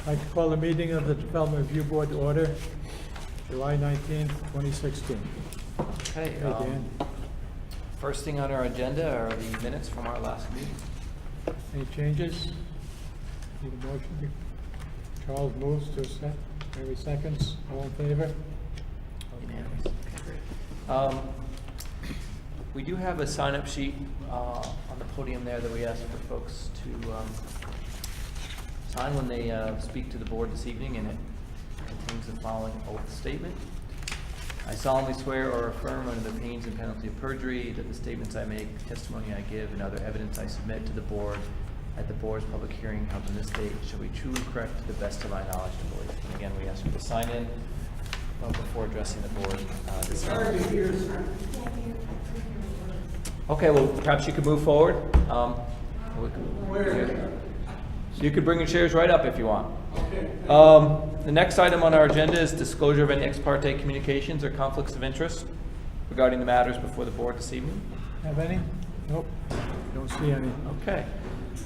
I'd like to call the meeting of the Development Review Board to order, July 19th, 2016. Okay, Hey, Dan. first thing on our agenda are the minutes from our last meeting. Any changes? Need a motion? Charles moves to set. Mary seconds. All in favor? Unanimous. Okay, great. We do have a sign-up sheet on the podium there that we asked for folks to sign when they speak to the board this evening, and it contains the following oath statement. I solemnly swear or affirm under the pains and penalty of perjury that the statements I make, testimony I give, and other evidence I submit to the board at the board's public hearing held on this date shall be truly correct to the best of my knowledge and belief. And again, we ask you to sign in before addressing the board this evening. Okay, well, perhaps you could move forward. So you could bring your chairs right up if you want. The next item on our agenda is disclosure of any ex parte communications or conflicts of interest regarding the matters before the board this evening. Have any? Nope. Don't see any. Okay.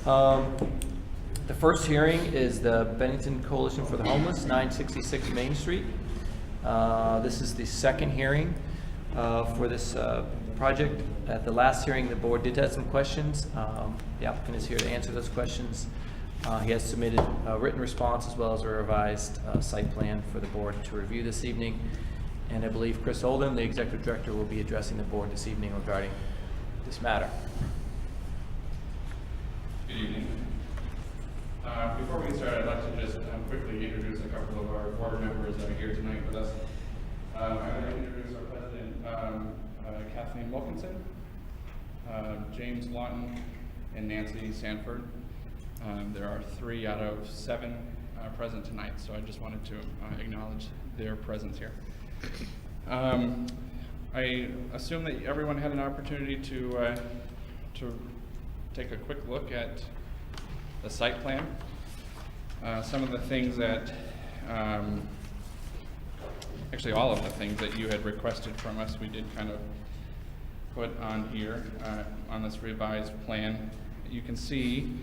The first hearing is the Bennington Coalition for the Homeless, 966 Main Street. This is the second hearing for this project. At the last hearing, the board did have some questions. The applicant is here to answer those questions. He has submitted a written response as well as a revised site plan for the board to review this evening. And I believe Chris Oldham, the executive director, will be addressing the board this evening regarding this matter. Good evening. Before we get started, I'd like to just quickly introduce a couple of our board members that are here tonight with us. I'd like to introduce our president, Kathleen Wilkinson, James Lawton, and Nancy Sanford. There are 3 out of 7 present tonight, so I just wanted to acknowledge their presence here. I assume that everyone had an opportunity to take a quick look at the site plan. Some of the things that, actually all of the things that you had requested from us, we did kind of put on here on this revised plan. You can see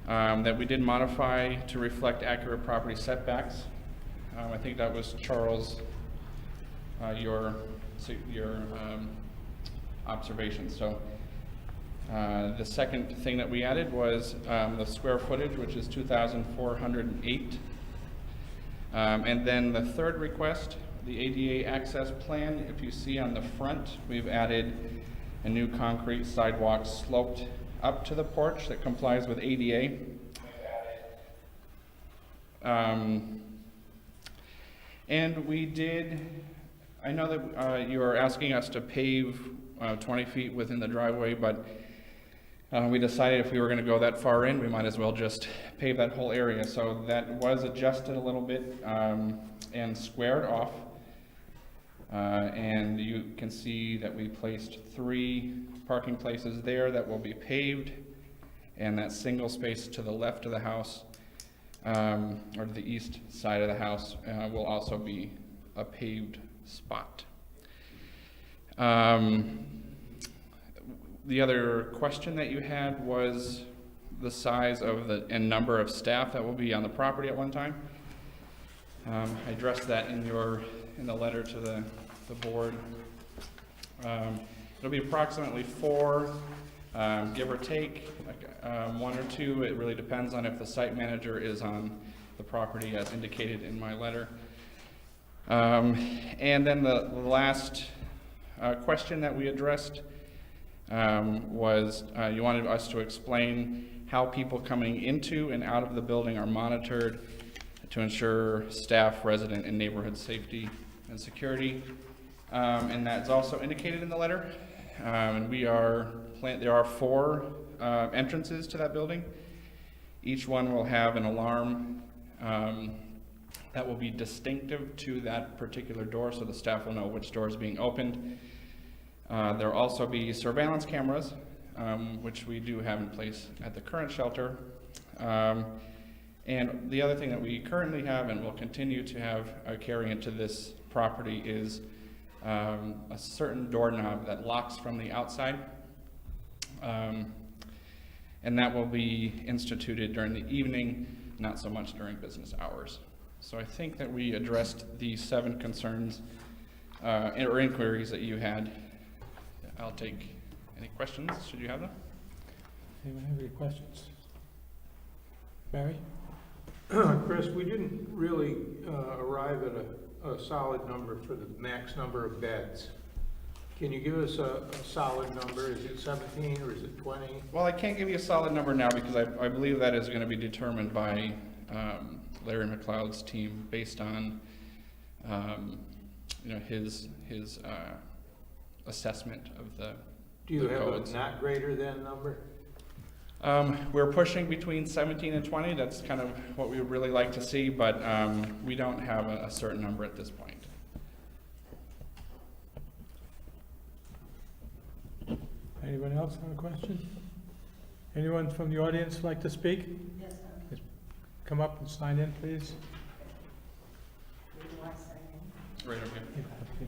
that we did modify to reflect accurate property setbacks. I think that was Charles, your observation. So the second thing that we added was the square footage, which is 2,408. And then the third request, the ADA access plan. If you see on the front, we've added a new concrete sidewalk sloped up to the porch that complies with ADA. And we did, I know that you are asking us to pave 20 feet within the driveway, but we decided if we were going to go that far in, we might as well just pave that whole area. So that was adjusted a little bit and squared off. And you can see that we placed 3 parking places there that will be paved, and that single space to the left of the house, or to the east side of the house, will also be a paved spot. The other question that you had was the size of and number of staff that will be on the property at one time. I addressed that in the letter to the board. It'll be approximately 4, give or take, 1 or 2. It really depends on if the site manager is on the property as indicated in my letter. And then the last question that we addressed was you wanted us to explain how people coming into and out of the building are monitored to ensure staff, resident, and neighborhood safety and security. And that's also indicated in the letter. And there are 4 entrances to that building. Each one will have an alarm that will be distinctive to that particular door, so the staff will know which door is being opened. There will also be surveillance cameras, which we do have in place at the current shelter. And the other thing that we currently have and will continue to have carry into this property is a certain doorknob that locks from the outside. And that will be instituted during the evening not so much during business hours. So I think that we addressed the 7 concerns or inquiries that you had. I'll take any questions, should you have them? Anyone have any questions? Barry? Chris, we didn't really arrive at a solid number for the max number of beds. Can you give us a solid number? Is it 17 or is it 20? Well, I can't give you a solid number now because I believe that is going to be determined by Larry McLeod's team based on his assessment of the Do you the have codes. a not greater than number? We're pushing between 17 and 20. That's kind of what we would really like to see, but we don't have a certain number at this point. Anyone else have a question? Anyone from the audience like to speak? Yes, sir. Come up and sign in, please. Where do I sign in? Right over here. Okay.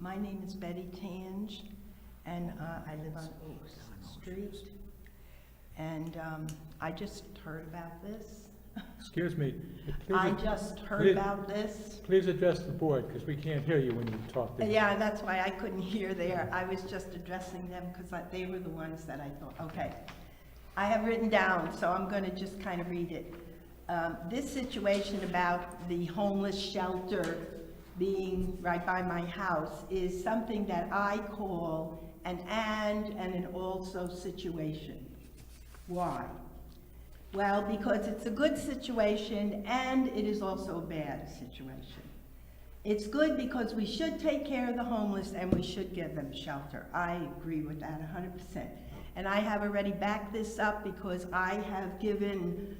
My name is Betty Tange, and I live on Oak Street. And I just heard about this. Excuse me. I Please, just heard please- about this. please address the board, because we can't hear you when you talk. Yeah, that's why I couldn't hear there. I was just addressing them because they were the ones that I thought, okay. I have written down, so I'm going to just kind of read it. This situation about the homeless shelter being right by my house is something that I call an and an also situation. Why? Well, because it's a good situation and it is also a bad situation. It's good because we should take care of the homeless and we should give them shelter. I agree with that 100%. And I have already backed this up because I have given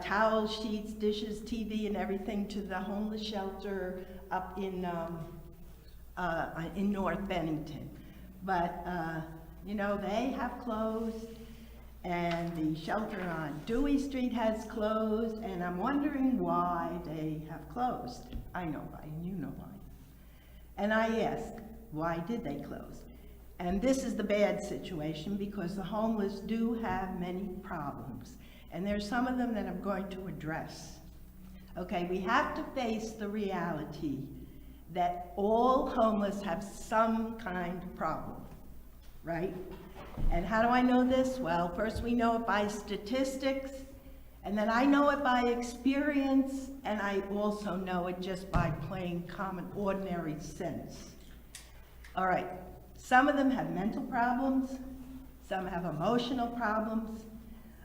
towel sheets, dishes, TV, and everything to the homeless shelter up in North Bennington. But, they have closed, and the shelter on Dewey Street has closed, and I'm wondering why they have closed. I know why, and you know why. And I ask, why did they close? And this is the bad situation, because the homeless do have many problems. And there's some of them that I'm going to address. Okay, we have to face the reality that all homeless have some kind of problem, right? And how do I know this? Well, first we know it by statistics, and then I know it by experience, and I also know it just by plain common ordinary sense. All right, some of them have mental problems, some have emotional problems,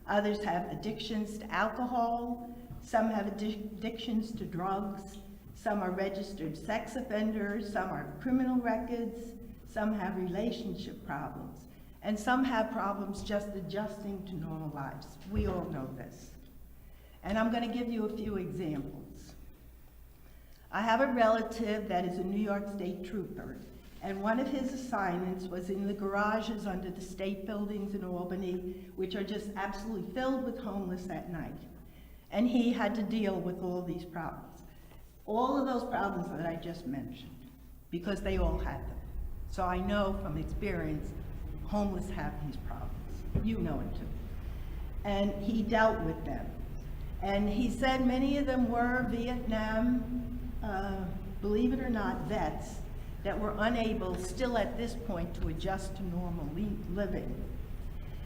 others have addictions to alcohol, some have addictions to drugs, some are registered sex offenders, some are criminal records, some have relationship problems, and some have problems just adjusting to normal lives. We all know this. And I'm going to give you a few examples. I have a relative that is a New York State trooper, and one of his assignments was in the garages under the state buildings in Albany, which are just absolutely filled with homeless at night. And he had to deal with all these problems. All of those problems that I just mentioned, because they all had them. So I know from experience, homeless have these problems. You know it too. And he dealt with them. And he said many of them were Vietnam, believe it or not, vets that were unable, still at this point, to adjust to normal living.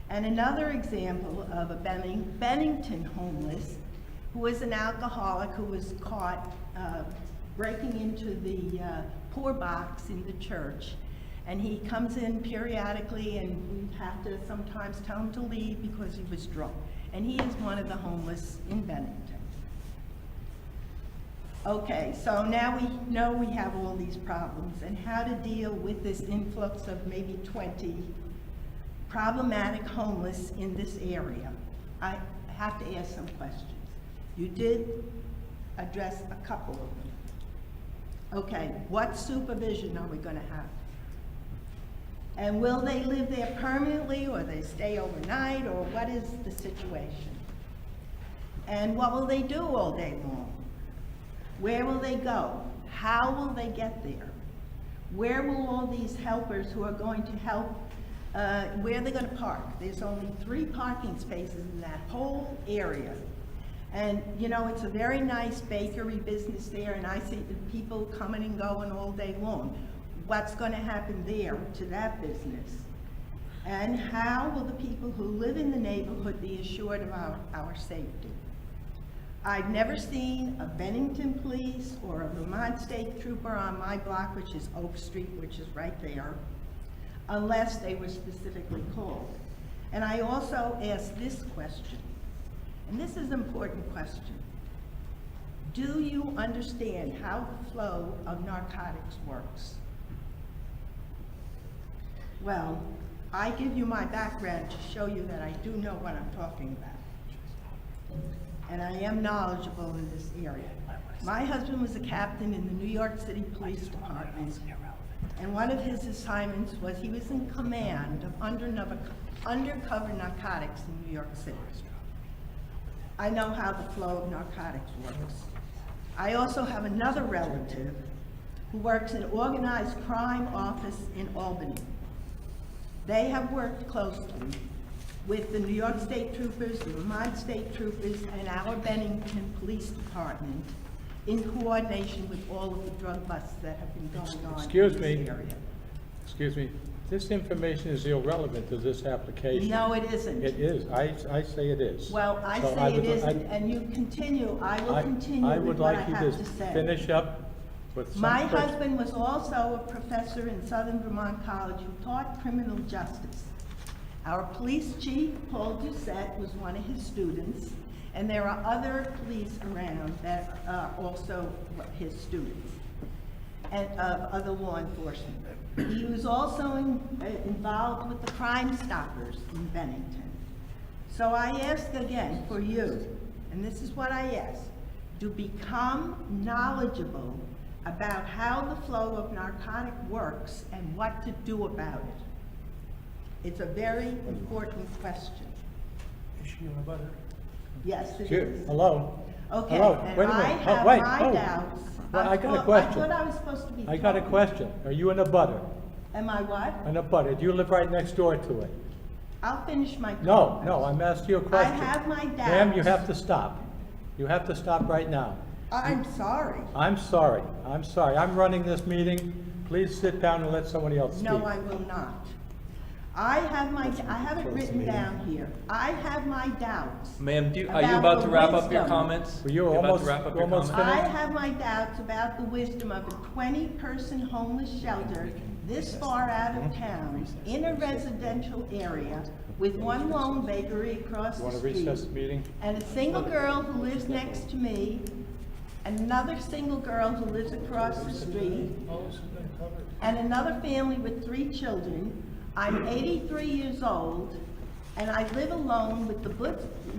And another example of a Bennington homeless who was an alcoholic who was caught breaking into the poor box in the church. And he comes in periodically, and we have to sometimes tell him to leave because he was drunk. And he is one of the homeless in Bennington. Okay, so now we know we have all these problems and how to deal with this influx of maybe 20 problematic homeless in this area. I have to ask some questions. You did address a couple of them. Okay, what supervision are we going to have? And will they live there permanently, or they stay overnight, or what is the situation? And what will they do all day long? Where will they go? How will they get there? Where will all these helpers who are going to help, where are they gonna park? There's only 3 parking spaces in that whole area. And, you know, it's a very nice bakery business there, and I see the people coming and going all day long. What's gonna happen there to that business? And how will the people who live in the neighborhood be assured of our safety? I've never seen a Bennington police or a Vermont State Trooper on my block, which is Oak Street, which is right there, unless they were specifically called. And I also asked this question, and this is an important question. Do you understand how the flow of narcotics works? Well, I give you my background to show you that I do know what I'm talking about. And I am knowledgeable in this area. My husband was a captain in the New York City Police Department, and one of his assignments was he was in command of undercover narcotics in New York City. I know how the flow of narcotics works. I also have another relative who works in organized crime office in Albany. They have worked closely with the New York State Troopers, the Vermont State Troopers, and our Bennington Police Department in coordination with all of the drug busts that have been going on Excuse in me. this area. Excuse me, this information is irrelevant to this application. No, it isn't. It is, I say it is. Well, I So say it would- isn't, and you continue, I will continue I with would what I like you have to to say. finish up with some My questions. husband was also a professor in Southern Vermont College who taught criminal justice. Our police chief, Paul Doucette, was one of his students, and there are other police around that are also his students, and other law enforcement. He was also involved with the Crime Stoppers in Bennington. So I ask again for you, and this is what I ask, to become knowledgeable about how the flow of narcotic works and what to do about it. It's a very important question. Is she a butter? Yes, it Excuse- is. Hello? Okay, Hello, and wait a I minute. Oh, have wait, my oh. doubts. Well, I got a I question. thought I was supposed to be I got a talking. question. Are you in a butter? Am I what? In a butter? Do you live right next door to it? I'll finish my No, comment. no, I'm asking you a I question. have my doubts. Ma'am, you have to stop. You have to stop right now. I'm sorry. I'm sorry, I'm sorry. I'm running this meeting. Please sit down and let somebody else speak. No, I will not. I have it written down here. I have my doubts. Ma'am, are you About about the to wrap up your wisdom. comments? Well, you're about almost- to wrap up your almost comments? I have my doubts about the wisdom of a 20-person homeless shelter this far out of town, in a residential area, with one lone bakery across You the want to street. recess the meeting? And a single girl who lives next to me, and another single girl who lives across the street, and another family with 3 children. I'm 83 years old, and I live alone with the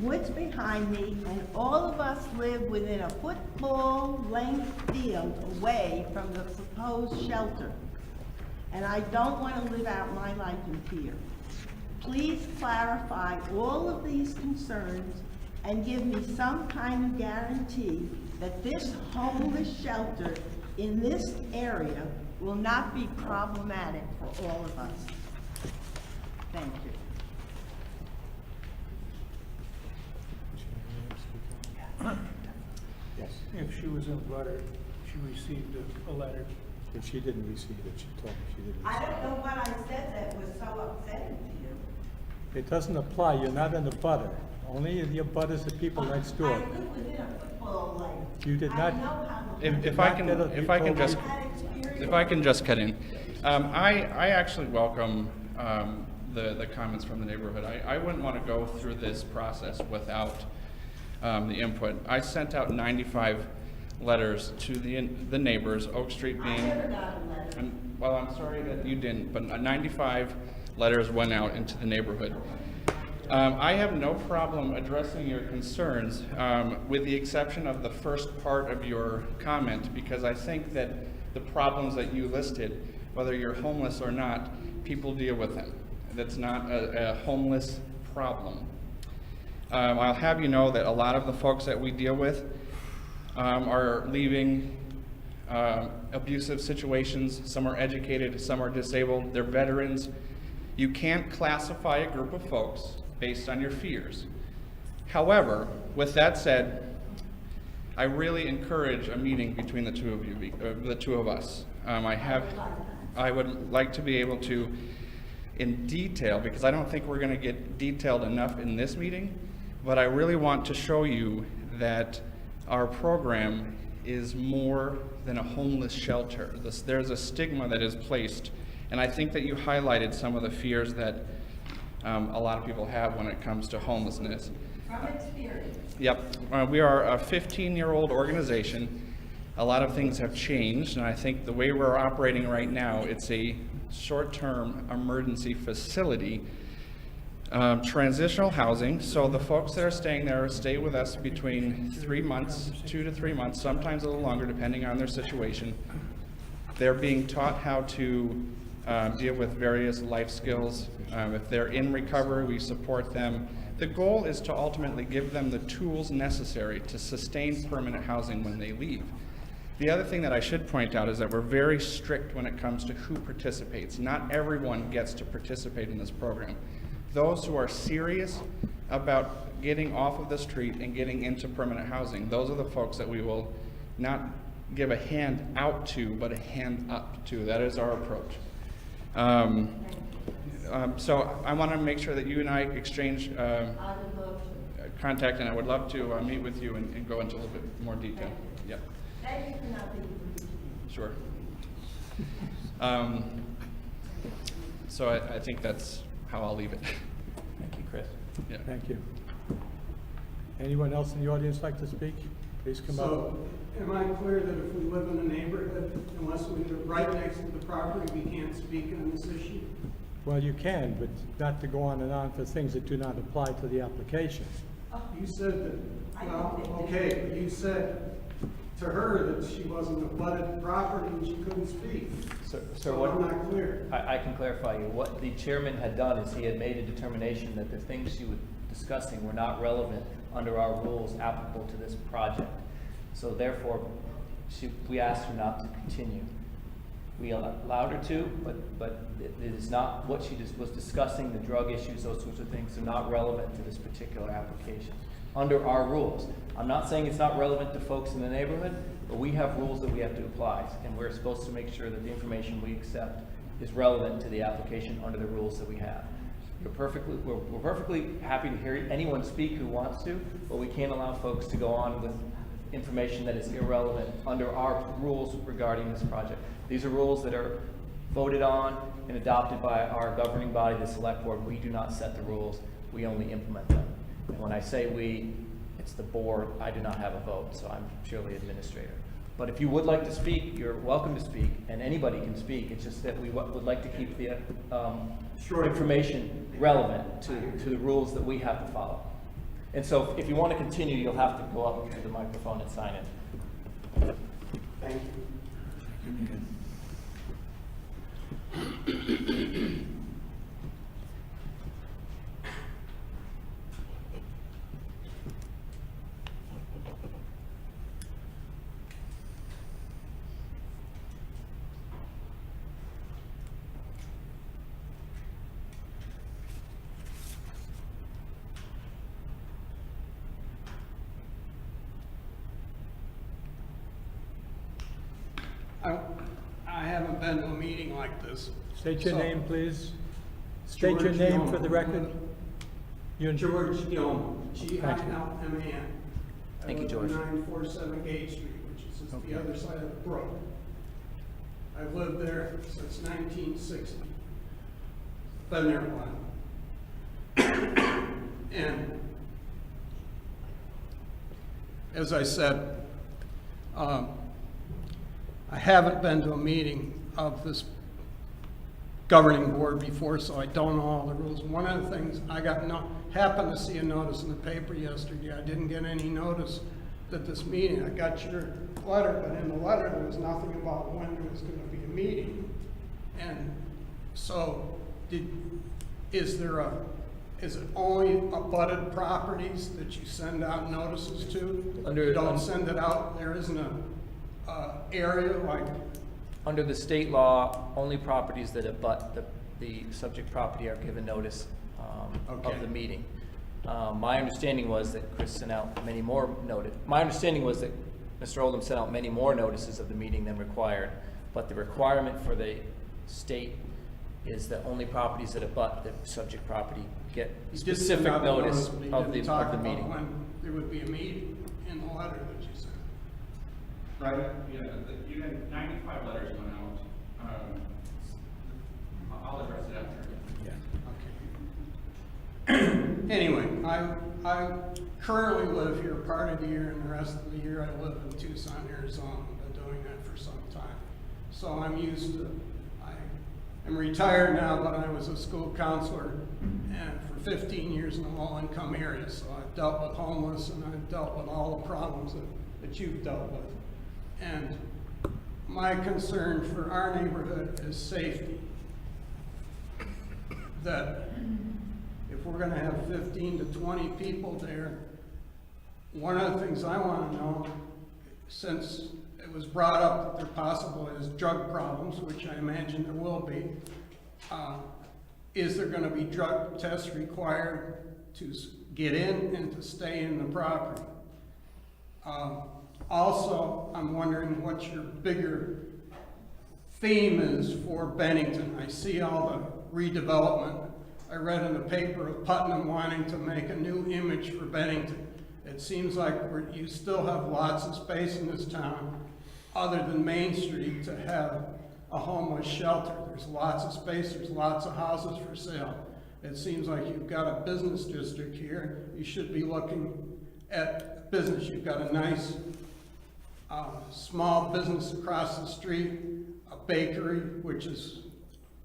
woods behind me, and all of us live within a football-length field away from the proposed shelter. And I don't want to live out my life in fear. Please clarify all of these concerns and give me some kind of guarantee that this homeless shelter in this area will not be problematic for all of us. Thank you. Yes. If she was in butter, she received a letter. If she didn't receive it, she told me she didn't. I don't know what I said that was so upsetting to you. It doesn't apply. You're not in the butter. Only the butters are people next door. I live within a football length. You did not- I know how the. If I can, if I can just, I've had experience. if I can just cut in. I actually welcome the comments from the neighborhood. I wouldn't want to go through this process without the input. I sent out 95 letters to the neighbors, Oak Street I being. never got a letter. Well, I'm sorry that you didn't, but 95 letters went out into the neighborhood. I have no problem addressing your concerns, with the exception of the first part of your comment, because I think that the problems that you listed, whether you're homeless or not, people deal with them. That's not a homeless problem. I'll have you know that a lot of the folks that we deal with are leaving abusive situations. Some are educated, some are disabled, they're veterans. You can't classify a group of folks based on your fears. However, with that said, I really encourage a meeting between the two of you, the two of us. I would like to be able to, in detail, because I don't think we're going to get detailed enough in this meeting, but I really want to show you that our program is more than a homeless shelter. There's a stigma that is placed, and I think that you highlighted some of the fears that a lot of people have when it comes to homelessness. From experience. Yep, we are a 15-year-old organization. A lot of things have changed, and I think the way we're operating right now, it's a short-term emergency facility. Transitional housing, so the folks that are staying there stay with us between 3 months, 2 to 3 months, sometimes a little longer depending on their situation. They're being taught how to deal with various life skills. If they're in recovery, we support them. The goal is to ultimately give them the tools necessary to sustain permanent housing when they leave. The other thing that I should point out is that we're very strict when it comes to who participates. Not everyone gets to participate in this program. Those who are serious about getting off of the street and getting into permanent housing, those are the folks that we will not give a hand out to, but a hand up to. That is our approach. So I want to make sure that you and I exchange contact, and I would love to meet with you and go into a little bit more detail. Yeah. Thank you for not being rude. Sure. So I think that's how I'll leave it. Thank you, Chris. Yeah. Thank you. Anyone else in the audience like to speak? Please come up. So, am I clear that if we live in a neighborhood, unless we live right next to the property, we can't speak on this issue? Well, you can, but not to go on and on for things that do not apply to the application. You said that, well, okay, but you said to her that she wasn't a flooded property and she couldn't speak. So So what? I'm not clear. I can clarify you. What the chairman had done is he had made a determination that the things she was discussing were not relevant under our rules applicable to this project. So therefore, we asked her not to continue. We allowed her to, but it is not what she was discussing, the drug issues, those sorts of things are not relevant to this particular application under our rules. I'm not saying it's not relevant to folks in the neighborhood, but we have rules that we have to apply, and we're supposed to make sure that the information we accept is relevant to the application under the rules that we have. We're perfectly happy to hear anyone speak who wants to, but we can't allow folks to go on with information that is irrelevant under our rules regarding this project. These are rules that are voted on and adopted by our governing body, the select board. We do not set the rules, we only implement them. And when I say we, it's the board. I do not have a vote, so I'm purely administrator. But if you would like to speak, you're welcome to speak, and anybody can speak. It's just that we would like to keep the information relevant to the rules that we have to follow. And so if you want to continue, you'll have to go up to the microphone and sign in. Thank you. I haven't been to a meeting like this. State your So- name, please. State your George name Yeoman. for the record. You- George Yeoman, G-I-L-M-A-N. Thank you, George. 947 Gate Street, which is just Okay. the other side of the brook. I've lived there since 1960. Been there a while. And as I said, I haven't been to a meeting of this governing board before, so I don't know all the rules. One of the things, happened to see a notice in the paper yesterday. I didn't get any notice that this meeting, I got your letter, but in the letter, there was nothing about when there was gonna be a meeting. And So, is it only abutted properties that you send out notices to? You don't send it out, there isn't a area like, Under the state law, only properties that abut the subject property are given notice Okay. of the meeting. My understanding was that Chris sent out many more my understanding was that Mr. Oldham sent out many more notices of the meeting than required, but the requirement for the state is that only properties that abut the subject property get you did send specific out a notice but you of didn't the talk about meeting. when there would be a meeting in the letter that you sent. Right, yeah, you had 95 letters went out. I'll address it after. Okay. Anyway, I currently live here part of the year, and the rest of the year I live in Tucson, Arizona. I've been doing that for some time. So I'm used to, I'm retired now, but I was a school counselor and for 15 years in a low-income area. So I've dealt with homeless and I've dealt with all the problems that you've dealt with. And my concern for our neighborhood is safety. That if we're gonna have 15 to 20 people there, one of the things I wanna know, since it was brought up that there possibly is drug problems, which I imagine there will be, is there gonna be drug tests required to get in and to stay in the property? Also, I'm wondering what your bigger theme is for Bennington. I see all the redevelopment. I read in the paper of Putnam wanting to make a new image for Bennington. It seems like you still have lots of space in this town, other than Main Street, to have a homeless shelter. There's lots of space, there's lots of houses for sale. It seems like you've got a business district here. You should be looking at business. You've got a nice small business across the street, a bakery, which has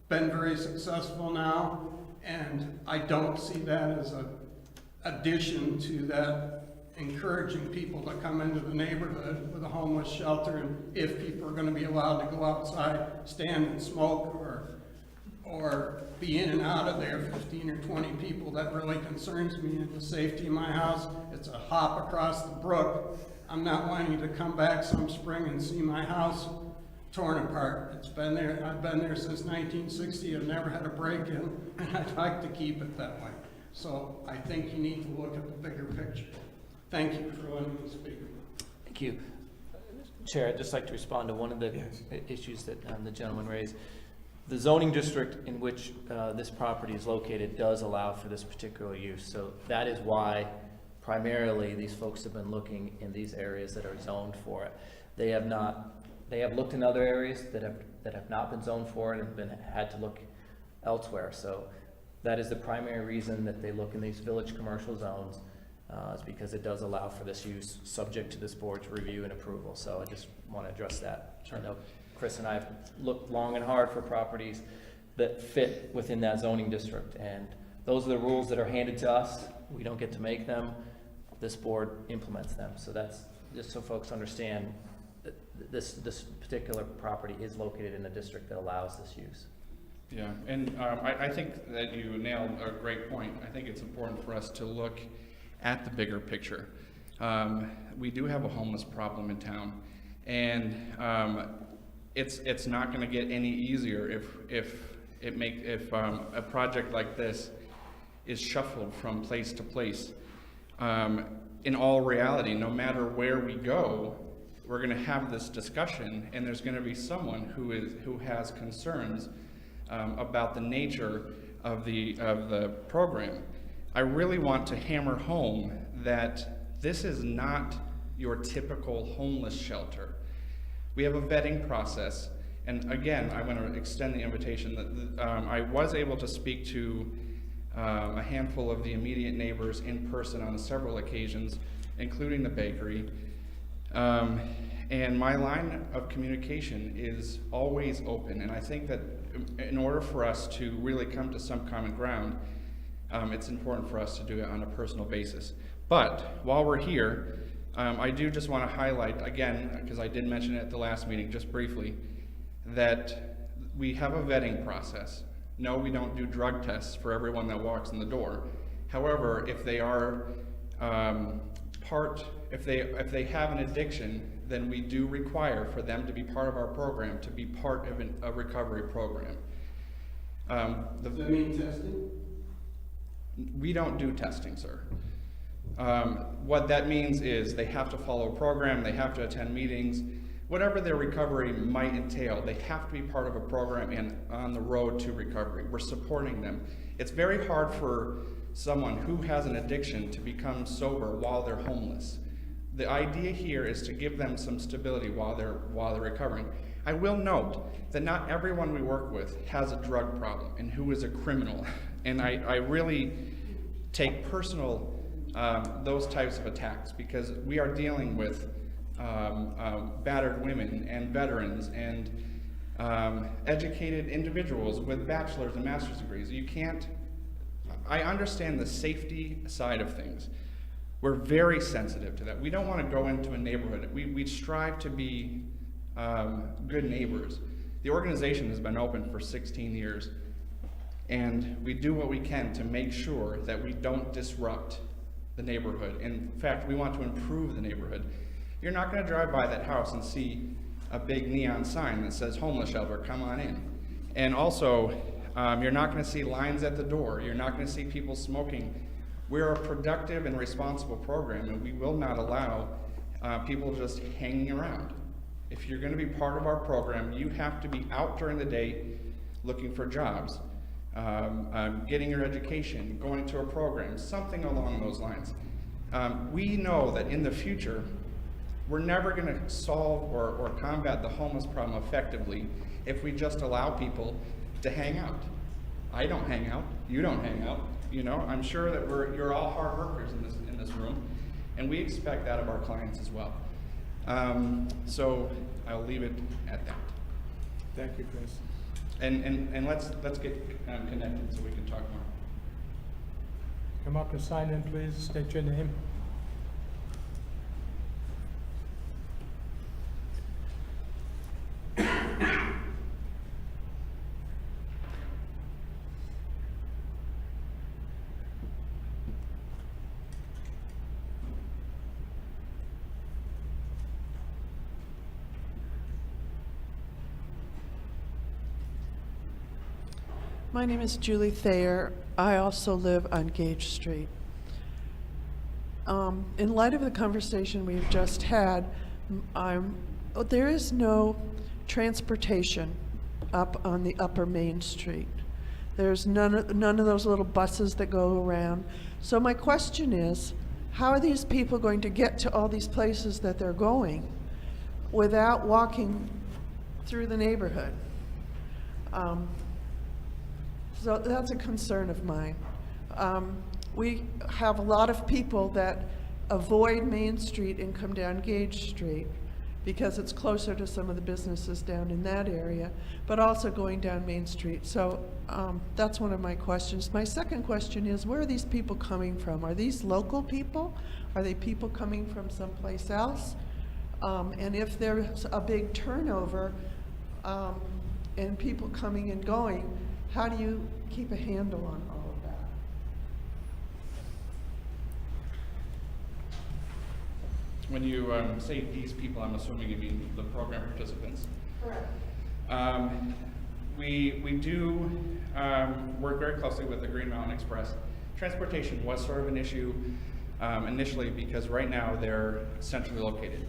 been very successful now, and I don't see that as an addition to that, encouraging people to come into the neighborhood with a homeless shelter, and if people are going to be allowed to go outside, stand and smoke, or be in and out of there, 15 or 20 people, that really concerns me, and the safety of my house. It's a hop across the brook. I'm not wanting to come back some spring and see my house torn apart. It's been there, I've been there since 1960, I've never had a break-in, and I'd like to keep it that way. So I think you need to look at the bigger picture. Thank you for letting me speak. Thank you. Chair, I'd just like to respond to one of the issues that the gentleman raised. The zoning district in which this property is located does allow for this particular use. So that is why primarily these folks have been looking in these areas that are zoned for it. They have looked in other areas that have not been zoned for it and had to look elsewhere. So that is the primary reason that they look in these village commercial zones, is because it does allow for this use, subject to this board's review and approval. So I just want to address that. I know Chris and I have looked long and hard for properties that fit within that zoning district, and those are the rules that are handed to us. We don't get to make them. This board implements them. So that's just so folks understand that this particular property is located in a district that allows this use. Yeah, and I think that you nailed a great point. I think it's important for us to look at the bigger picture. We do have a homeless problem in town, and it's not going to get any easier if a project like this is shuffled from place to place. In all reality, no matter where we go, we're going to have this discussion, and there's going to be someone who has concerns about the nature of the program. I really want to hammer home that this is not your typical homeless shelter. We have a vetting process, and again, I want to extend the invitation that I was able to speak to a handful of the immediate neighbors in person on several occasions, including the bakery. And my line of communication is always open, and I think that in order for us to really come to some common ground, it's important for us to do it on a personal basis. But while we're here, I do just want to highlight again, because I did mention it at the last meeting just briefly, that we have a vetting process, No, we don't do drug tests for everyone that walks in the door. However, if they are if they have an addiction, then we do require for them to be part of our program, to be part of a recovery program. Does that mean testing? We don't do testing, sir. What that means is they have to follow a program, they have to attend meetings, whatever their recovery might entail, they have to be part of a program and on the road to recovery. We're supporting them. It's very hard for someone who has an addiction to become sober while they're homeless. The idea here is to give them some stability while they're recovering. I will note that not everyone we work with has a drug problem and who is a criminal. And I really take personal those types of attacks, because we are dealing with battered women and veterans and educated individuals with bachelor's and master's degrees. You can't, I understand the safety side of things. We're very sensitive to that. We don't want to go into a neighborhood. We strive to be good neighbors. The organization has been open for 16 years, and we do what we can to make sure that we don't disrupt the neighborhood. In fact, we want to improve the neighborhood. You're not going to drive by that house and see a big neon sign that says homeless shelter, come on in. And also, you're not going to see lines at the door. You're not going to see people smoking. We're a productive and responsible program, and we will not allow people just hanging around. If you're going to be part of our program, you have to be out during the day looking for jobs, getting your education, going to a program, something along those lines. We know that in the future, we're never going to solve or combat the homeless problem effectively if we just allow people to hang out. I don't hang out, you don't hang out, you know. I'm sure that you're all hard workers in this room, and we expect that of our clients as well. So I'll leave it at that. Thank you, Chris. And let's get connected so we can talk more. Come up and sign in, please. State your name. My name is Julie Thayer. I also live on Gage Street. In light of the conversation we've just had, there is no transportation up on the upper Main Street. There's none of those little buses that go around. So my question is, how are these people going to get to all these places that they're going without walking through the neighborhood? So that's a concern of mine. We have a lot of people that avoid Main Street and come down Gage Street because it's closer to some of the businesses down in that area, but also going down Main Street. So that's one of my questions. My second question is, where are these people coming from? Are these local people? Are they people coming from someplace else? And if there's a big turnover and people coming and going, how do you keep a handle on all of that? When you say these people, I'm assuming you mean the program participants. Correct. We do work very closely with the Green Mountain Express. Transportation was sort of an issue initially because right now they're centrally located.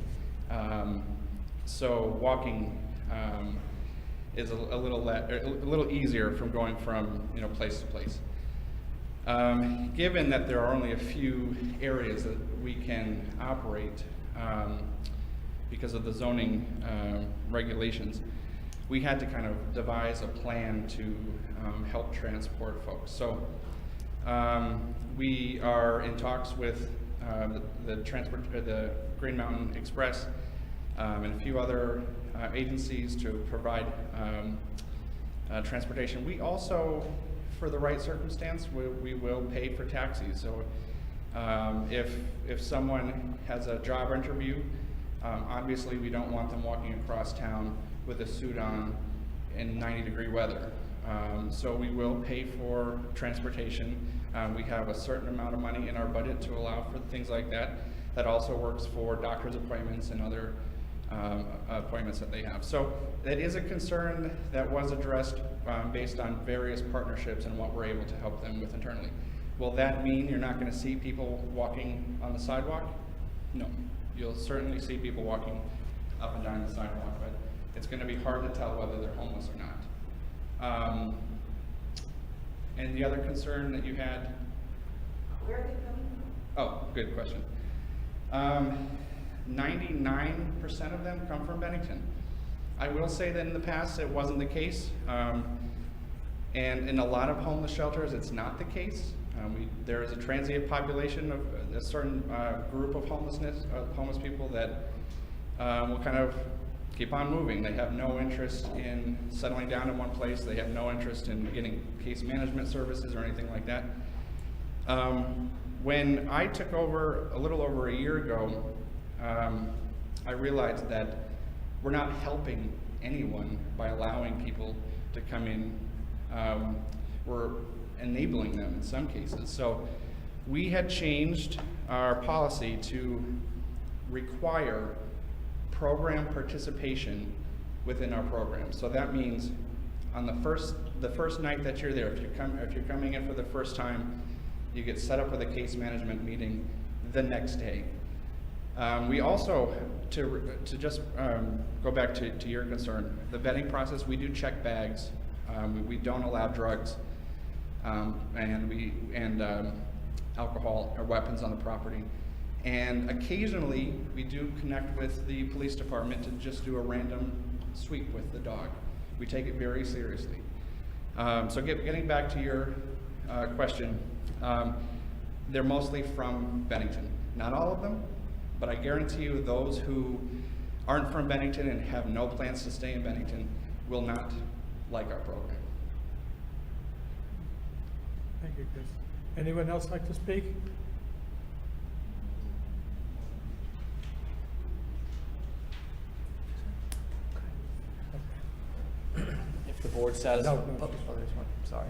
So walking is a little easier from going from place to place. Given that there are only a few areas that we can operate because of the zoning regulations, we had to kind of devise a plan to help transport folks. So we are in talks with the Green Mountain Express and a few other agencies to provide transportation. We also, for the right circumstance, we will pay for taxis. So if someone has a job interview, obviously we don't want them walking across town with a suit on in 90-degree weather. So we will pay for transportation. We have a certain amount of money in our budget to allow for things like that. That also works for doctor's appointments and other appointments that they have. So that is a concern that was addressed based on various partnerships and what we're able to help them with internally. Will that mean you're not going to see people walking on the sidewalk? No. You'll certainly see people walking up and down the sidewalk, but it's going to be hard to tell whether they're homeless or not. And the other concern that you had? Where are they coming from? Oh, good question. 99% of them come from Bennington. I will say that in the past it wasn't the case. And in a lot of homeless shelters, it's not the case. There is a transient population of a certain group of homeless people that will kind of keep on moving. They have no interest in settling down in one place. They have no interest in getting case management services or anything like that. When I took over a little over a year ago, I realized that we're not helping anyone by allowing people to come in. We're enabling them in some cases. So we had changed our policy to require program participation within our program. So that means on the first night that you're there, if you're coming in for the first time, you get set up with a case management meeting the next day. We also, to just go back to your concern, the vetting process, we do check bags. We don't allow drugs and alcohol or weapons on the property. And occasionally, we do connect with the police department to just do a random sweep with the dog. We take it very seriously. So getting back to your question, they're mostly from Bennington. Not all of them, but I guarantee you those who aren't from Bennington and have no plans to stay in Bennington will not like our program. Thank you, Chris. Anyone else like to speak? If the board's satisfied. No, no. Oh, there's one, sorry.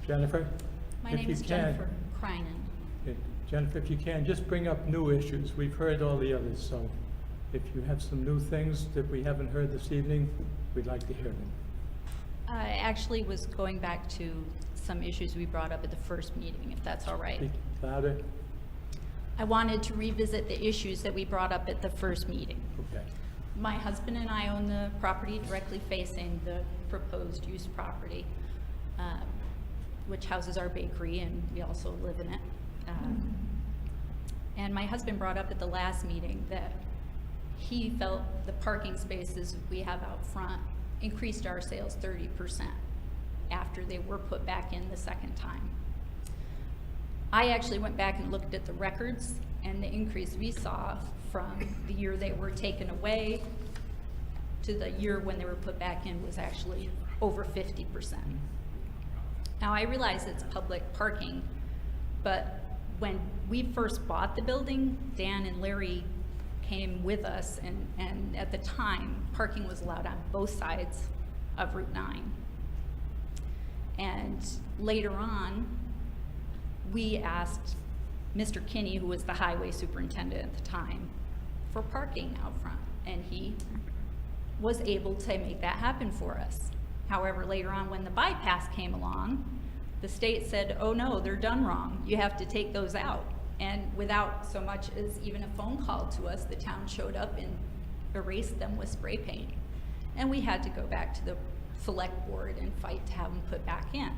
Jennifer? My if name you is can- Jennifer Kreinen. Jennifer, if you can, just bring up new issues. We've heard all the others, so if you have some new things that we haven't heard this evening, we'd like to hear them. I actually was going back to some issues we brought up at the first meeting, if that's all right. Speak louder. I wanted to revisit the issues that we brought up at the first meeting. Okay. My husband and I own the property directly facing the proposed use property, which houses our bakery, and we also live in it. And my husband brought up at the last meeting that he felt the parking spaces we have out front increased our sales 30% after they were put back in the second time. I actually went back and looked at the records, and the increase we saw from the year they were taken away to the year when they were put back in was actually over 50%. Now, I realize it's public parking, but when we first bought the building, Dan and Larry came with us, and at the time, parking was allowed on both sides of Route 9. And later on, we asked Mr. Kinney, who was the highway superintendent at the time, for parking out front, and he was able to make that happen for us. However, later on, when the bypass came along, the state said, oh no, they're done wrong. You have to take those out. And without so much as even a phone call to us, the town showed up and erased them with spray paint. And we had to go back to the select board and fight to have them put back in,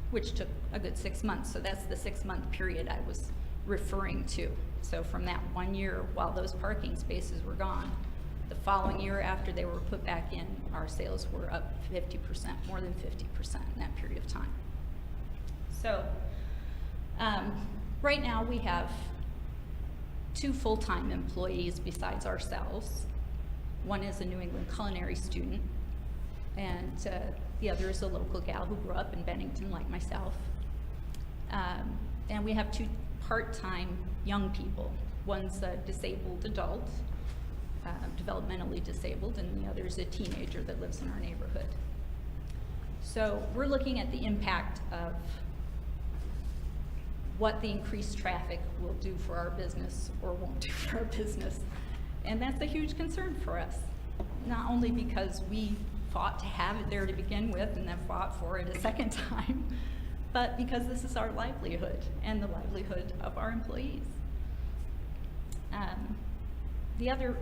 which took a good 6 months. So that's the 6-month period I was referring to. So from that 1 year while those parking spaces were gone, the following year after they were put back in, our sales were up 50%, more than 50% in that period of time. So right now we have 2 full-time employees besides ourselves. One is a New England culinary student, and the other is a local gal who grew up in Bennington like myself. And we have 2 part-time young people. One's a disabled adult, developmentally disabled, and the other is a teenager that lives in our neighborhood. So we're looking at the impact of what the increased traffic will do for our business or won't do for our business. And that's a huge concern for us, not only because we fought to have it there to begin with and then fought for it a second time, but because this is our livelihood and the livelihood of our employees. The other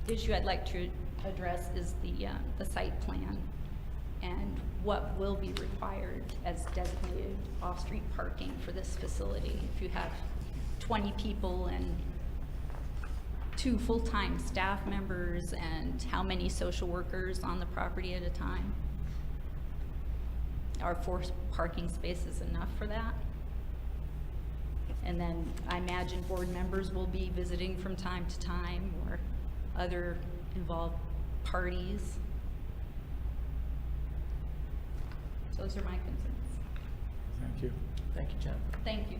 issue I'd like to address is the site plan and what will be required as designated off-street parking for this facility. If you have 20 people and 2 full-time staff members, and how many social workers on the property at a time? Are 4 parking spaces enough for that? And then I imagine board members will be visiting from time to time, or other involved parties. Those are my concerns. Thank you. Thank you, Jennifer. Thank you.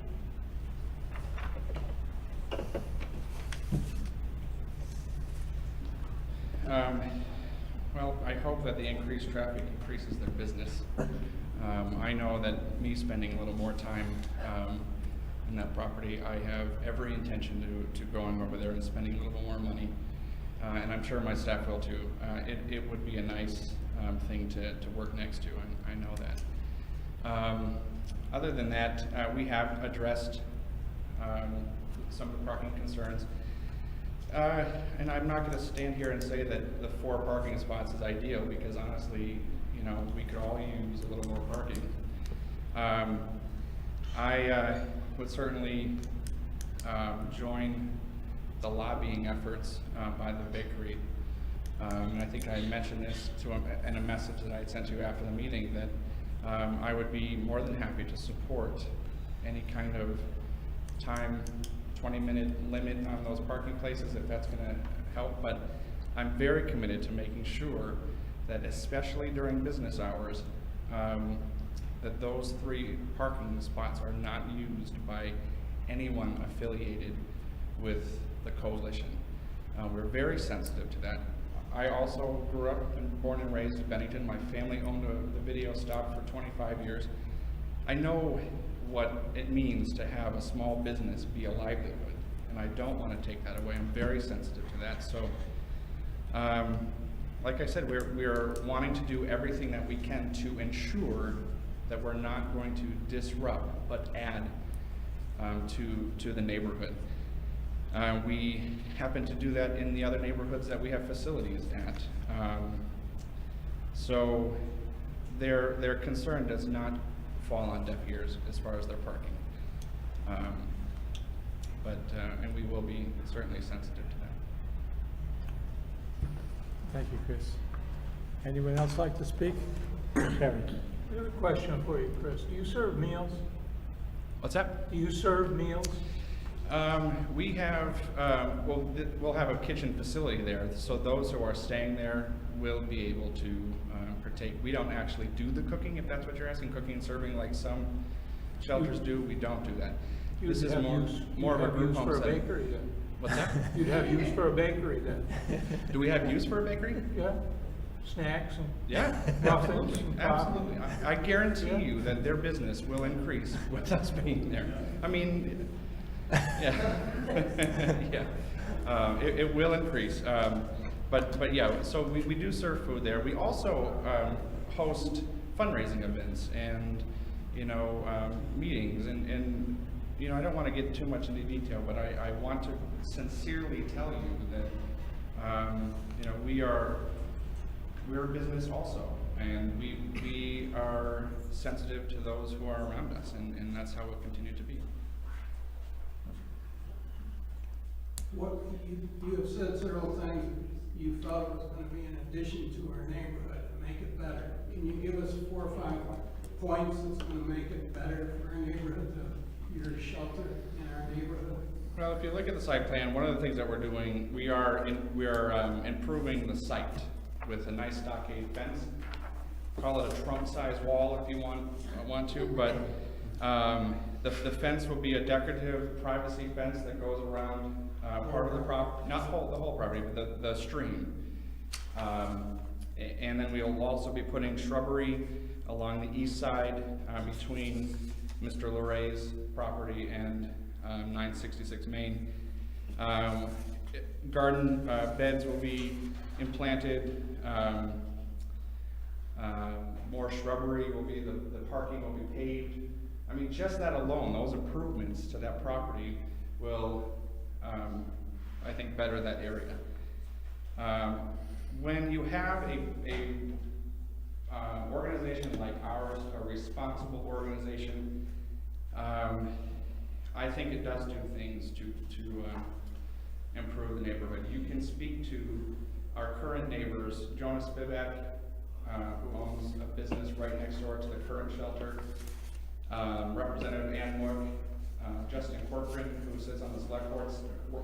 Well, I hope that the increased traffic increases their business. I know that me spending a little more time in that property, I have every intention to going over there and spending a little more money. And I'm sure my staff will too. It would be a nice thing to work next to, I know that. Other than that, we have addressed some of the parking concerns. And I'm not going to stand here and say that the 4 parking spots is ideal, because honestly, you know, we could all use a little more parking. I would certainly join the lobbying efforts by the bakery. And I think I mentioned this to him in a message that I had sent you after the meeting, that I would be more than happy to support any kind of time 20-minute limit on those parking places if that's going to help. But I'm very committed to making sure that, especially during business hours, that those 3 parking spots are not used by anyone affiliated with the coalition. We're very sensitive to that. I also grew up and born and raised in Bennington. My family owned the video stop for 25 years. I know what it means to have a small business be a livelihood, and I don't want to take that away. I'm very sensitive to that. So, like I said, we're wanting to do everything that we can to ensure that we're not going to disrupt, but add to the neighborhood. We happen to do that in the other neighborhoods that we have facilities at. So their concern does not fall on deaf ears as far as their parking. And we will be certainly sensitive to that. Thank you, Chris. Anyone else like to speak? Karen? I have a question for you, Chris. Do you serve meals? What's that? Do you serve meals? We have, we'll have a kitchen facility there, so those who are staying there will be able to partake. We don't actually do the cooking, if that's what you're asking, cooking and serving like some shelters do. We don't do that. This is more of a group home for a setting. bakery then. What's that? You'd have use for a bakery then. Do we have use for a bakery? Yeah, snacks and Yeah, muffins absolutely, and coffee. absolutely. I guarantee Yeah. you that their business will increase with us being there. I mean, yeah, yeah, it will increase. But yeah, so we do serve food there. We also host fundraising events and, you know, meetings and you know, I don't want to get too much into detail, but I want to sincerely tell you that, you know, we're a business also, and we are sensitive to those who are around us, and that's how we'll continue to be. What, you have said several times you thought it was going to be an addition to our neighborhood to make it better. Can you give us 4 or 5 points that's going to make it better for our neighborhood, your shelter in our neighborhood? Well, if you look at the site plan, one of the things that we're doing, we are improving the site with a nice stockade fence. Call it a Trump-size wall if you want to, but the fence will be a decorative privacy fence that goes around part of the property, not the whole property, but the stream. And then we'll also be putting shrubbery along the east side between Mr. Laray's property and 966 Main. Garden beds will be implanted. More shrubbery will be, the parking will be paved. I mean, just that alone, those improvements to that property will, I think, better that area. When you have a organization like ours, a responsible organization, I think it does do things to improve the neighborhood. You can speak to our current neighbors, Jonas Spivak, who owns a business right next door to the current shelter, Representative Ann Moore, Justin Corcoran, who sits on the select board,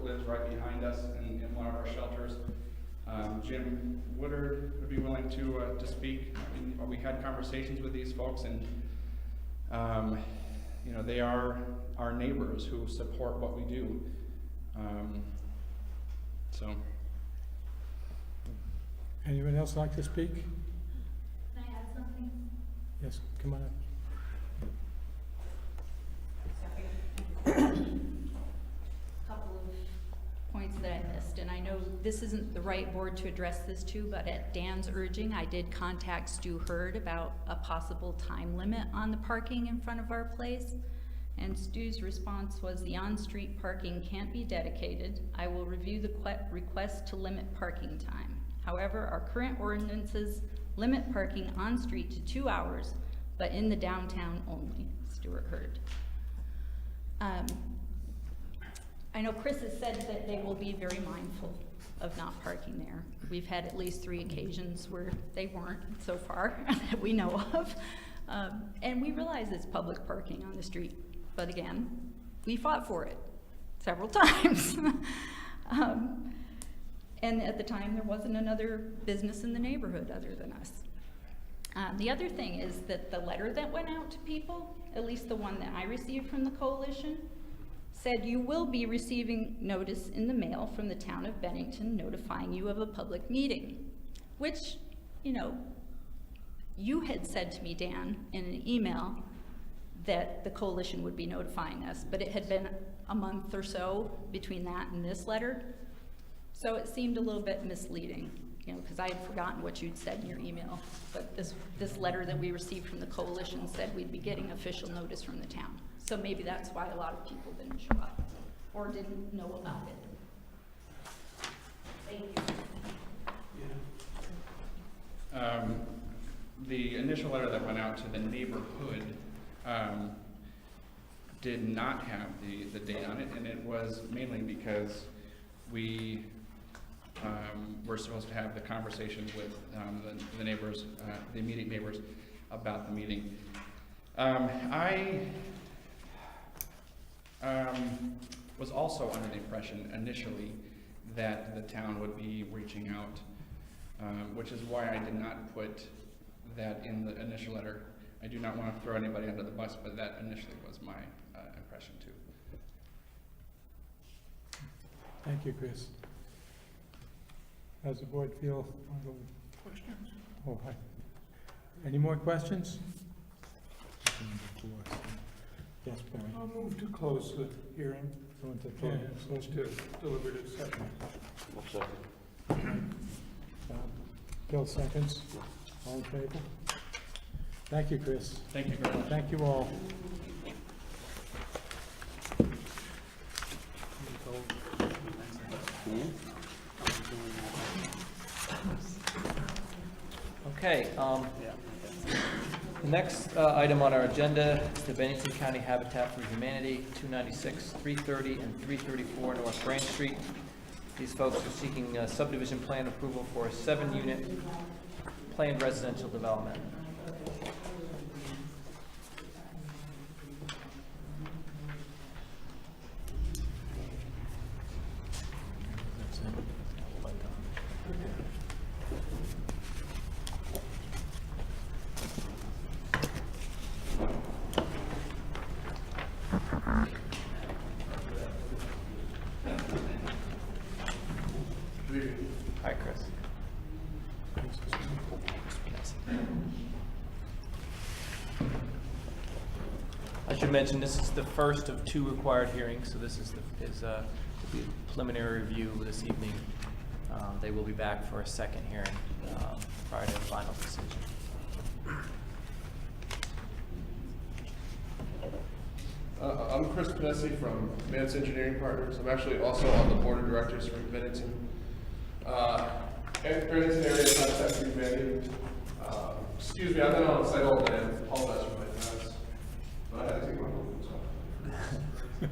lives right behind us in one of our shelters. Jim Woodard would be willing to speak. I mean, we had conversations with these folks, and you know, they are our neighbors who support what we do. So. Anyone else like to speak? Can I add something? Yes, come on up. Couple of points that I missed, and I know this isn't the right board to address this to, but at Dan's urging, I did contact Stu Hurd about a possible time limit on the parking in front of our place. And Stu's response was, the on-street parking can't be dedicated. I will review the request to limit parking time. However, our current ordinances limit parking on-street to 2 hours, but in the downtown only. Stuart Hurd. I know Chris has said that they will be very mindful of not parking there. We've had at least 3 occasions where they weren't so far that we know of. And we realize it's public parking on the street, but again, we fought for it several times. And at the time, there wasn't another business in the neighborhood other than us. The other thing is that the letter that went out to people, at least the one that I received from the coalition, said you will be receiving notice in the mail from the town of Bennington notifying you of a public meeting, which, you know, you had said to me, Dan, in an email that the coalition would be notifying us, but it had been a month or so between that and this letter. So it seemed a little bit misleading, you know, because I had forgotten what you'd said in your email. But this letter that we received from the coalition said we'd be getting official notice from the town. So maybe that's why a lot of people didn't show up or didn't know about it. Thank you. The initial letter that went out to the neighborhood did not have the date on it, and it was mainly because we were supposed to have the conversation with the neighbors, the immediate neighbors, about the meeting. I was also under the impression initially that the town would be reaching out, which is why I did not put that in the initial letter. I do not want to throw anybody under the bus, but that initially was my impression too. Thank you, Chris. How's the board feel? Questions? Oh, hi. Any more questions? Yes, Barry. I'll move to close the hearing. Going to Yeah, close. move to deliberative session. Bill seconds. All in favor? Thank you, Chris. Thank you very much. Thank you all. Okay, the next item on our agenda is the Bennington County Habitat for Humanity, 296, 330, and 334 North Branch Street. These folks are seeking subdivision plan approval for a 7-unit planned residential development. evening. Hi, Chris. I should mention, this is the first of 2 required hearings, so this is the preliminary review this evening. They will be back for a second hearing prior to the final decision. I'm Chris Panesi from Mance Engineering Partners. I'm actually also on the board of directors for Bennington. And Bennington area is not that too many. Excuse me, I've been on site all day. I apologize for my noise, but I had to take my phone off.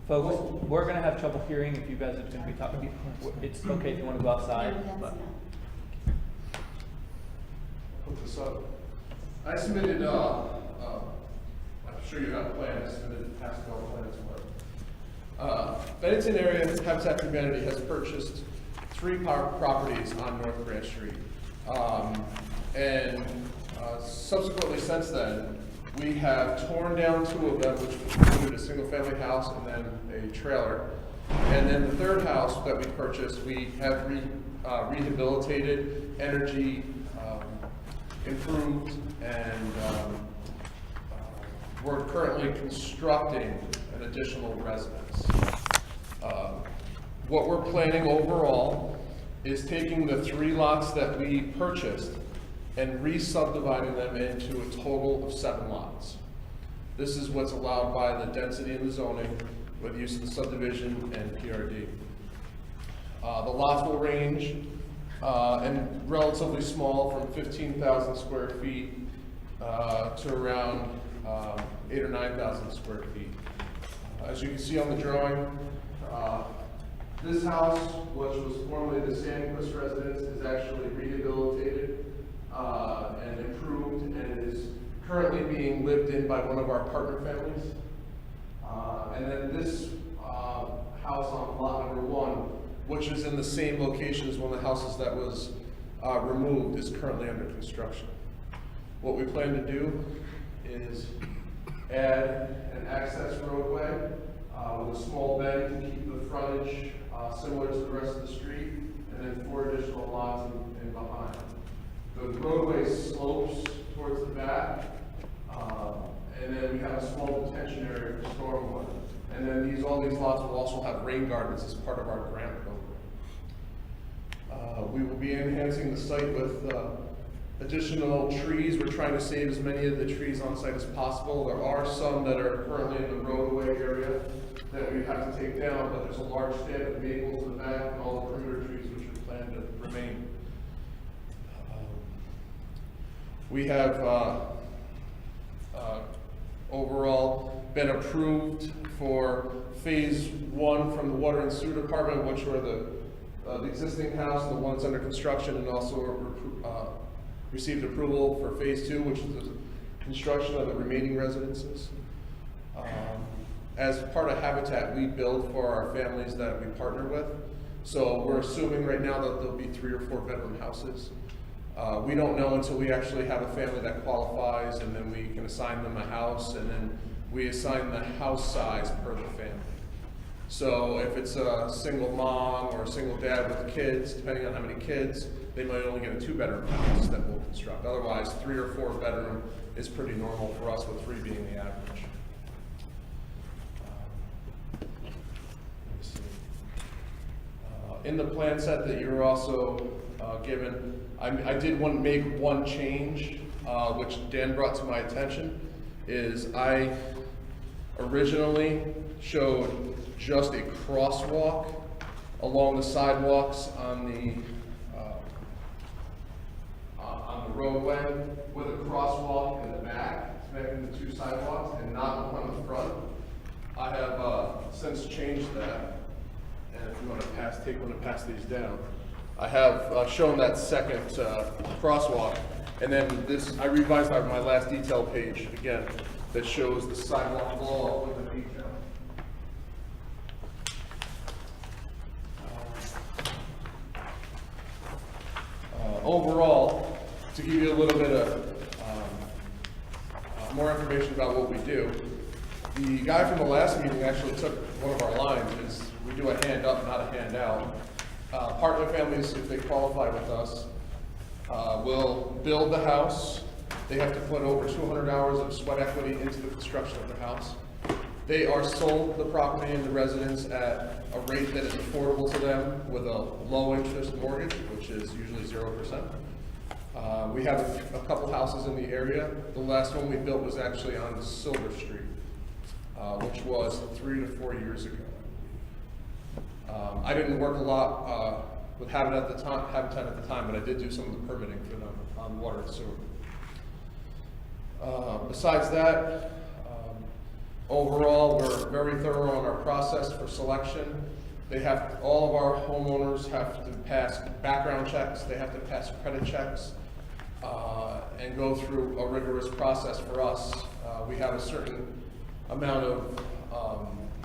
Folks, we're gonna have trouble hearing if you guys are gonna be talking. It's okay if you wanna go outside, but. Put this up. I submitted, I'm sure you have a plan, I submitted Pascal plans for it. Bennington area Habitat for Humanity has purchased 3 properties on North Branch Street. Subsequently since then, we have torn down 2 of them, which included a single-family house and then a trailer. And then the 3rd house that we purchased, we have rehabilitated, energy improved, and we're currently constructing an additional residence. What we're planning overall is taking the 3 lots that we purchased and re-subdividing them into a total of 7 lots. This is what's allowed by the density and the zoning with use of the subdivision and PRD. The lots will range and relatively small, from 15,000 square feet to around 8,000 or 9,000 square feet. As you can see on the drawing, this house, which was formerly the Sandquist residence, is actually rehabilitated and improved, and is currently being lived in by one of our partner families. And then this house on lot number 1, which is in the same location as one of the houses that was removed, is currently under construction. What we plan to do is add an access roadway with a small bend to keep the frontage similar to the rest of the street, and then 4 additional lots in behind. The roadway slopes towards the back, and then we have a small detention area for stormwater. And then all these lots will also have rain gardens as part of our grant program. We will be enhancing the site with additional trees. We're trying to save as many of the trees on site as possible. There are some that are currently in the roadway area that we have to take down, but there's a large stand of maples in the back and all the perimeter trees which are planned to remain. We have overall been approved for phase 1 from the Water and Sewer Department, which were the existing house and the ones under construction, and also received approval for phase 2, which is the construction of the remaining residences. As part of Habitat, we build for our families that we partner with. So we're assuming right now that there'll be 3 or 4 bedroom houses. We don't know until we actually have a family that qualifies, and then we can assign them a house, and then we assign the house size per the family. So if it's a single mom or a single dad with kids, depending on how many kids, they might only get a 2-bedroom house that we'll construct. Otherwise, 3 or 4 bedroom is pretty normal for us, with 3 being the average. In the plan set that you were also given, I did make one change, which Dan brought to my attention, is I originally showed just a crosswalk along the sidewalks on the roadway, with a crosswalk in the back connecting the 2 sidewalks, and not one on the front. I have since changed that, and if you want to take one and pass these down, I have shown that second crosswalk, and then this, I revised my last detail page again that shows the sidewalk wall with the detail. Overall, to give you a little bit of more information about what we do, The guy from the last meeting actually took one of our lines, is we do a hand up, not a hand out. Partner families, if they qualify with us, will build the house. They have to put over 200 hours of sweat equity into the construction of the house. They are sold the property and the residence at a rate that is affordable to them with a low interest mortgage, which is usually 0%. We have a couple houses in the area. The last one we built was actually on Silver Street, which was 3 to 4 years ago. I didn't work a lot with Habitat at the time, but I did do some of the permitting for them on water and sewer. Besides that, overall, we're very thorough on our process for selection. All of our homeowners have to pass background checks, they have to pass credit checks, and go through a rigorous process for us. We have a certain amount of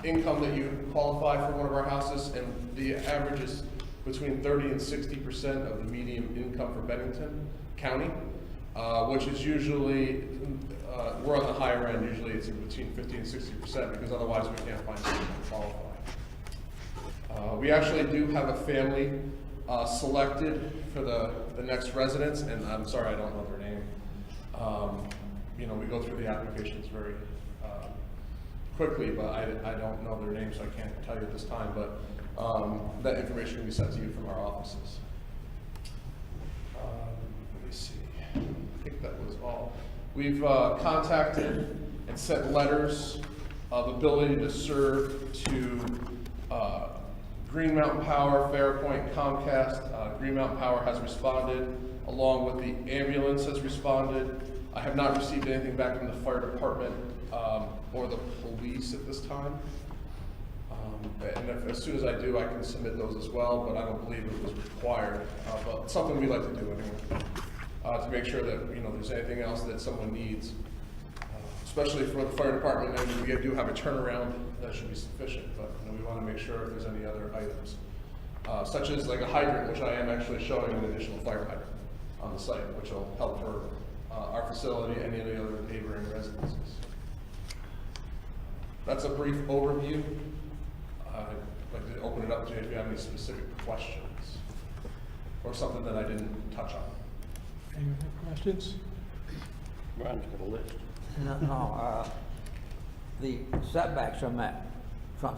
income that you qualify for one of our houses, and the average is between 30 and 60% of the median income for Bennington County, which is usually, we're on the higher end, usually it's between 50 and 60%, because otherwise we can't find people to qualify. We actually do have a family selected for the next residence, and I'm sorry I don't know their name. We go through the applications very quickly, but I don't know their name, so I can't tell you at this time, but that information can be sent to you from our offices. Let me see, I think that was all. We've contacted and sent letters of ability to serve to Green Mountain Power, Fairpoint, Comcast. Green Mountain Power has responded, along with the ambulance has responded. I have not received anything back from the fire department or the police at this time. And as soon as I do, I can submit those as well, but I don't believe it was required. But it's something we like to do anyway, to make sure that there's anything else that someone needs, especially for the fire department. And we do have a turnaround that should be sufficient, but we want to make sure if there's any other items, such as like a hydrant, which I am actually showing an additional fire hydrant on the site, which will help for our facility and any other neighboring residences. That's a brief overview. I'd like to open it up to you if you have any specific questions or something that I didn't touch on. Anyone have questions? Ron's got a list. No, the setbacks are met, the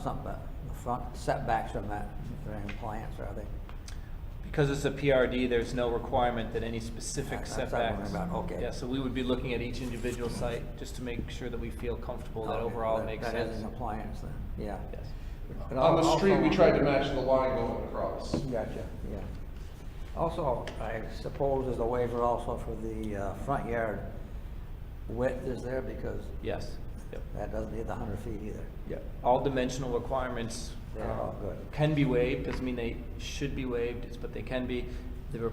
front setbacks are met, they're in compliance, are they? Because it's a PRD, there's no requirement that any specific That's what I'm setbacks. wondering about, okay. Yeah, so we would be looking at each individual site just to make sure that we feel comfortable that Okay, overall it makes That is sense. in compliance then, yeah. Yes. But On the also- street, we tried to match the line going across. Gotcha, yeah. Also, I suppose there's a waiver also for the front yard width is there, because Yes. Yep. that doesn't need the 100 feet either. Yep. All dimensional requirements They're all good. can be waived, doesn't mean they should be waived, but they can be. The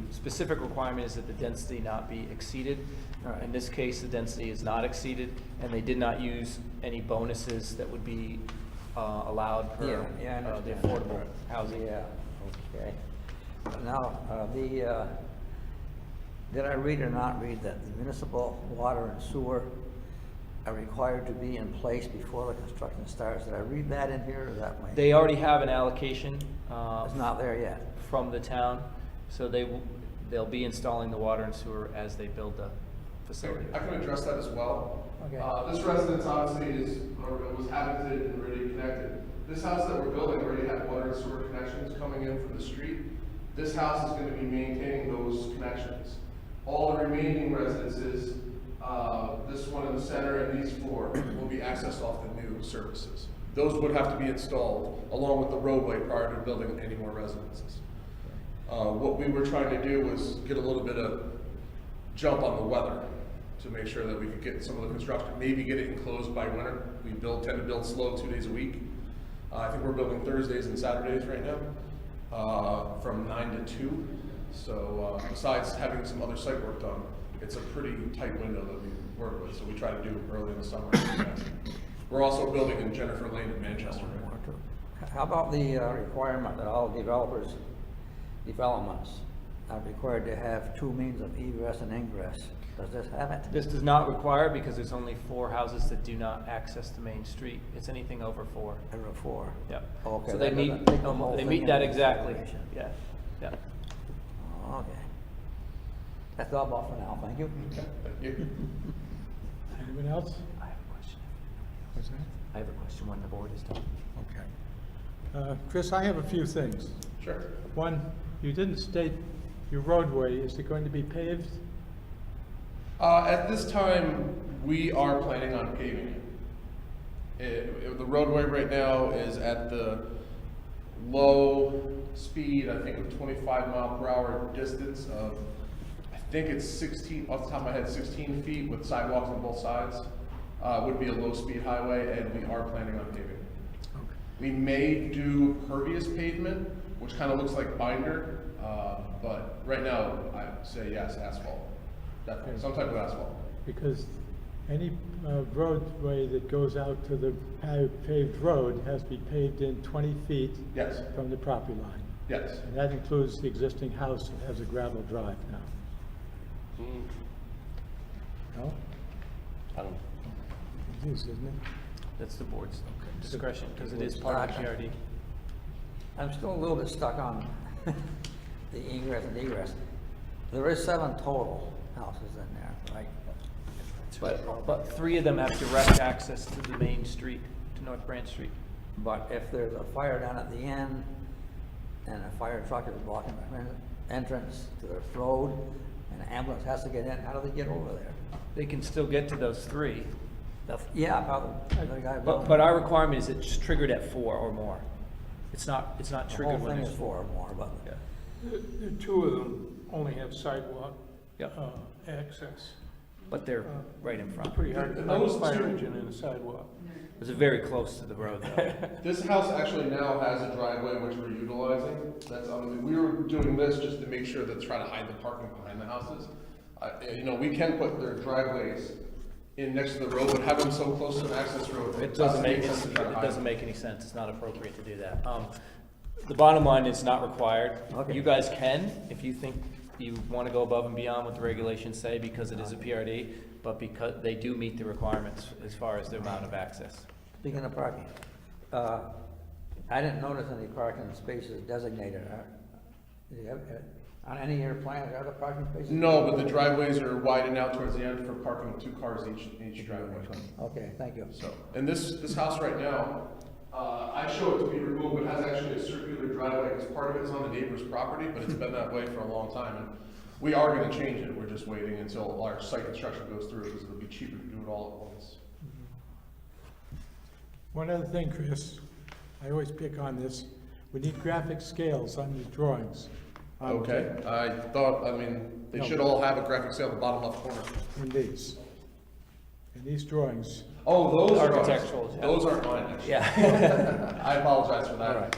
specific requirement is that the density not be exceeded. All right. In this case, the density is not exceeded, and they did not use any bonuses that would be allowed per Yeah, I the understand. affordable housing. Yeah, okay. Now, did I read or not read that the municipal water and sewer are required to be in place before the construction starts? Did I read that in here, or is that my? They already have an allocation It's not there yet. from the town, so they'll be installing the water and sewer as they build the facility. I can address that as well. Okay. This residence obviously was habited and already connected. This house that we're building already had water and sewer connections coming in from the street. This house is going to be maintaining those connections. All the remaining residences, this one in the center and these 4, will be accessed off the new services. Those would have to be installed along with the roadway prior to building any more residences. What we were trying to do was get a little bit of jump on the weather to make sure that we could get some of the construction, maybe get it enclosed by winter. We tend to build slow 2 days a week. I think we're building Thursdays and Saturdays right now, from 9 to 2. So besides having some other site work done, it's a pretty tight window that we work with, so we try to do early in the summer. We're also building in Jennifer Lane in Manchester. How about the requirement that all developments are required to have 2 means of egress and ingress? Does this have it? This does not require, because there's only 4 houses that do not access the main street. It's anything over 4. There were 4. Yep. Okay, So that they meet, doesn't take the whole they thing meet that into exactly. consideration. Yeah, yeah. Okay. That's all about for now, thank you. Okay, thank you. Anyone else? I have a question. What's that? I have a question when the board is done. Okay. Chris, I have a few things. Sure. One, you didn't state your roadway, is it going to be paved? At this time, we are planning on paving it. The roadway right now is at the low speed, I think of 25 mile per hour distance of, I think it's 16, off the top of my head, 16 feet with sidewalks on both sides. Would be a low speed highway, and we are planning on paving. We may do pervious pavement, which kind of looks like binder, but right now, I say yes, asphalt. Definitely, some type of asphalt. Because any roadway that goes out to the paved road has to be paved in 20 feet Yes, from the property line. yes. And that includes the existing house that has a gravel drive now. No? I don't, It is, isn't it? That's the board's discretion, because it is part of the PRD. I'm still a little bit stuck on the ingress and egress. There is 7 total houses in there, right? But 3 of them have direct access to the main street, to North Branch Street. But if there's a fire down at the end, and a fire truck is blocking the entrance to the road, and an ambulance has to get in, how do they get over there? They can still get to those 3, Yeah, probably. The guy but our requirement is it's triggered at 4 or more. It's not The whole triggered when thing there's is 4 or more, but. Yeah. The 2 of them only have sidewalk Yep. access. But they're right in front. Pretty hard to And find a those fire two- engine in a sidewalk. It's very close to the road, though. This house actually now has a driveway which we're utilizing. That's, we were doing this just to make sure that try to hide the parking behind the houses. You know, we can put their driveways in next to the road, but have them so close to an access road. It doesn't make, sense to try to it hide doesn't them. make any sense, it's not appropriate to do that. The bottom line is not required. Okay. You guys can, if you think you want to go above and beyond what the regulations say, because it is a PRD, but because they do meet the requirements as far as the amount of access. Speaking of parking, I didn't notice any parking spaces designated. Do you have, on any of your plans, are there parking spaces? No, but the driveways are widened out towards the end for parking 2 cars each driveway. Okay, thank you. So, and this house right now, I show it to be removed, but has actually a circular driveway, because part of it is on the neighbor's property, but it's been that way for a long time, and we are gonna change it, we're just waiting until our site construction goes through, because it'll be cheaper to do it all at once. One other thing, Chris, I always pick on this, we need graphic scales on the drawings. Okay, I mean, they No. should all have a graphic scale at the bottom left corner. In these. In these drawings. Oh, those are Architectural, yeah. Those aren't mine, actually. Yeah. I apologize for that.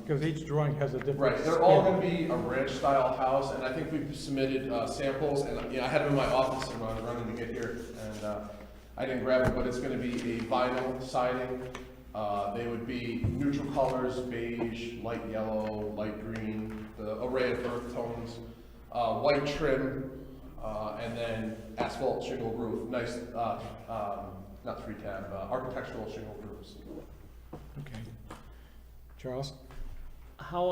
Because each drawing has a different. Right, they're all scale. gonna be a ranch-style house, and I think we've submitted samples, and, you know, I had them in my office and I was running to get here, and I didn't grab them, but it's gonna be a vinyl siding. They would be neutral colors, beige, light yellow, light green, the array of earth tones, white trim, and then asphalt shingle roof, nice, not 3-tab, architectural shingle roofs. Okay. Charles? How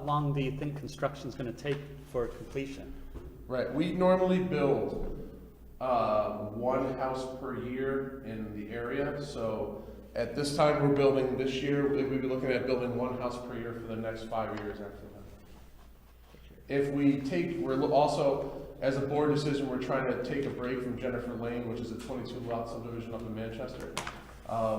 long do you think construction's gonna take for completion? Right, we normally build 1 house per year in the area, so at this time we're building this year, we'd be looking at building 1 house per year for the next 5 years after that. If we take, we're also, as a board decision, we're trying to take a break from Jennifer Lane, which is a 22 lot subdivision up in Manchester.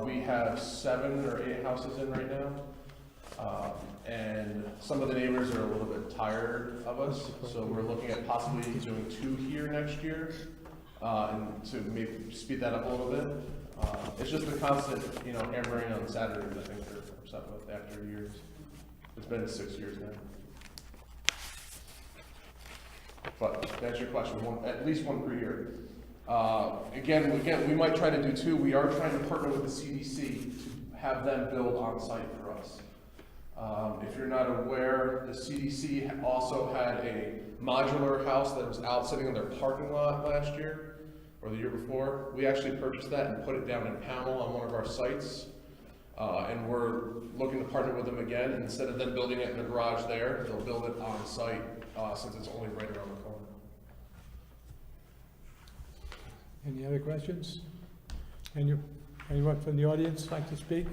We have 7 or 8 houses in right now. And some of the neighbors are a little bit tired of us, so we're looking at possibly doing 2 here next year, and to maybe speed that up a little bit. It's just the constant, you know, hammering on Saturdays, I think they're upset with after years. It's been 6 years now. But to answer your question, at least 1 per year. Again, we might try to do 2. We are trying to partner with the CDC to have them build on site for us. If you're not aware, the CDC also had a modular house that was out sitting in their parking lot last year, or the year before. We actually purchased that and put it down in Pownell on one of our sites. And we're looking to partner with them again. Instead of them building it in the garage there, they'll build it on site, since it's only right around the corner. Any other questions? Anyone from the audience like to speak?